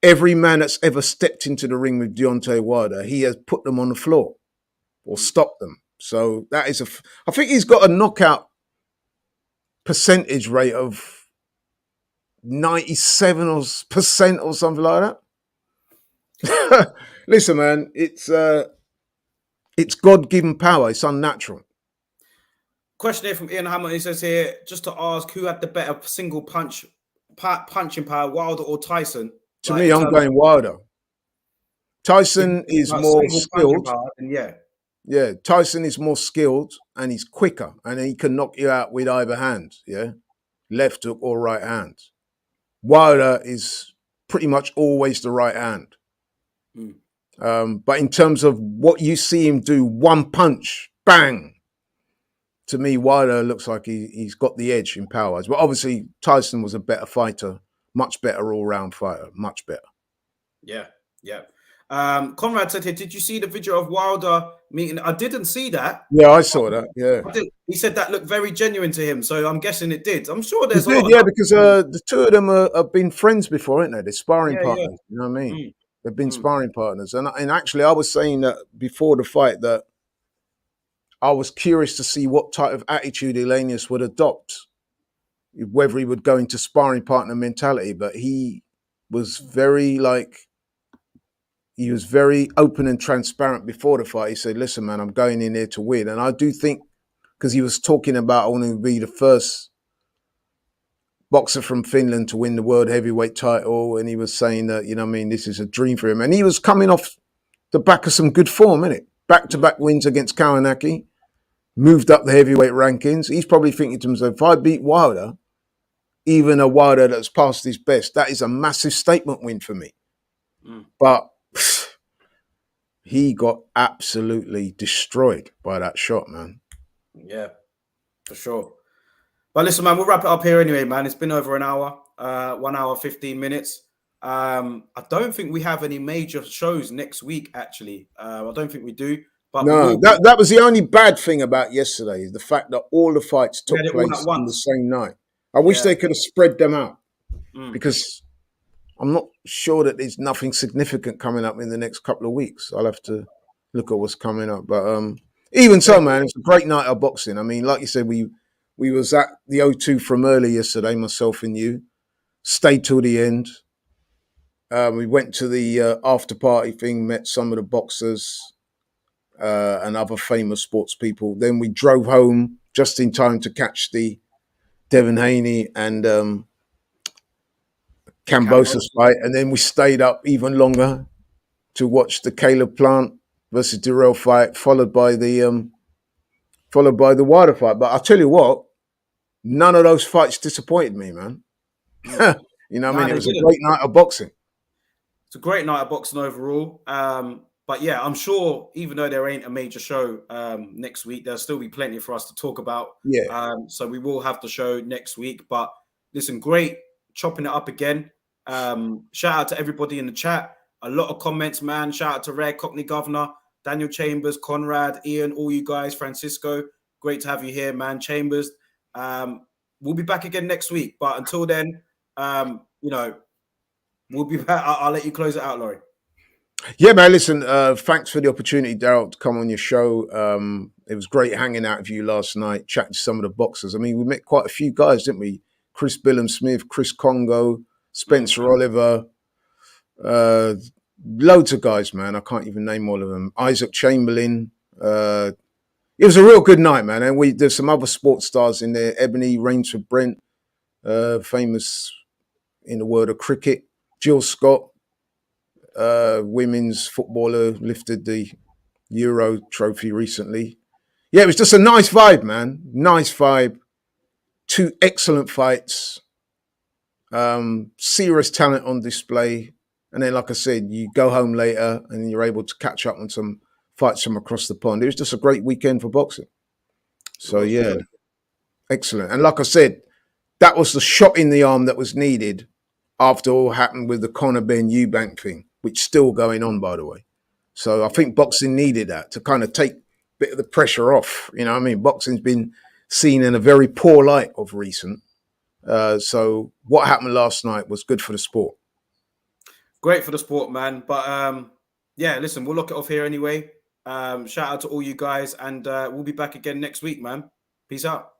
every man that's ever stepped into the ring with Deontay Wilder, he has put them on the floor or stopped them. So that is I think he's got a knockout percentage rate of 97% or something like that. Listen, man, it's God-given power. It's unnatural. Question here from Ian Hammond. He says here, just to ask, who had the better single punching power, Wilder or Tyson? To me, I'm going Wilder. Tyson is more skilled. Power, yeah. Yeah, Tyson is more skilled and he's quicker and he can knock you out with either hand, yeah? Left hook or right hand. Wilder is pretty much always the right hand. But in terms of what you see him do, one punch, bang. To me, Wilder looks like he's got the edge in powers. But obviously, Tyson was a better fighter, much better all-round fighter, much better. Yeah, yeah. Conrad said here, did you see the video of Wilder meeting? I didn't see that. Yeah, I saw that, yeah. He said that looked very genuine to him, so I'm guessing it did. I'm sure there's because the two of them have been friends before, ain't they? They're sparring partners, yeah. You know what I mean? They've been sparring partners. And actually, I was saying that before the fight that I was curious to see what type of attitude Helenius would adopt, whether he would go into sparring partner mentality. But he was very open and transparent before the fight. He said, listen, man, I'm going in here to win. And I do think, because he was talking about wanting to be the first boxer from Finland to win the world heavyweight title. And he was saying that, you know what I mean, this is a dream for him. And he was coming off the back of some good form, innit? Back-to-back wins against Kawanaki, moved up the heavyweight rankings. He's probably thinking to himself, if I beat Wilder, even a Wilder that's past his best, that is a massive statement win for me. But he got absolutely destroyed by that shot, man. Yeah, for sure. But listen, man, we'll wrap it up here anyway, man. It's been over an hour, 1 hour, 15 minutes. I don't think we have any major shows next week, actually. I don't think we do. But no, that was the only bad thing about yesterday, is the fact that all the fights took place on the same night. I wish they could have spread them out, because I'm not sure that there's nothing significant coming up in the next couple of weeks. I'll have to look at what's coming up. But even so, man, it's a great night of boxing. I mean, like you said, we was at the O2 from early yesterday, myself and you. Stayed till the end. We went to the after party thing, met some of the boxers and other famous sports people. Then we drove home just in time to catch the Devin Haney and Kambosos fight, and then we stayed up even longer to watch the Caleb Plant versus Durrell fight, followed by the Wilder fight. But I'll tell you what, none of those fights disappointed me, man. You know what I mean? It was a great night of boxing. It's a great night of boxing overall. But yeah, I'm sure even though there ain't a major show next week, there'll still be plenty for us to talk about. Yeah. So we will have the show next week. But listen, great chopping it up again. Shout out to everybody in the chat. A lot of comments, man. Shout out to Rare Cockney Governor, Daniel Chambers, Conrad, Ian, all you guys, Francisco. Great to have you here, man. Chambers. We'll be back again next week. But until then, you know, we'll be back. I'll let you close it out, Laurie. Yeah, man, listen, thanks for the opportunity, Daryl, to come on your show. It was great hanging out with you last night, chatting to some of the boxers. I mean, we met quite a few guys, didn't we? Chris Billam-Smith, Chris Congo, Spencer Oliver, loads of guys, man. I can't even name all of them. Isaac Chamberlain. It was a real good night, man. And there's some other sports stars in there. Ebony Rainsford Brent, famous in the world of cricket. Jill Scott, women's footballer, lifted the Euro trophy recently. Yeah, it was just a nice vibe, man. Nice vibe. 2 excellent fights. Serious talent on display. And then, like I said, you go home later and you're able to catch up on some fights from across the pond. It was just a great weekend for boxing. So, yeah, excellent. And like I said, that was the shot in the arm that was needed after all happened with the Conor Ben Eubank thing, which is still going on, by the way. So I think boxing needed that to kind of take a bit of the pressure off. You know what I mean? Boxing's been seen in a very poor light of recent. So what happened last night was good for the sport. Great for the sport, man. But yeah, listen, we'll lock it off here anyway. Shout out to all you guys, and we'll be back again next week, man. Peace out.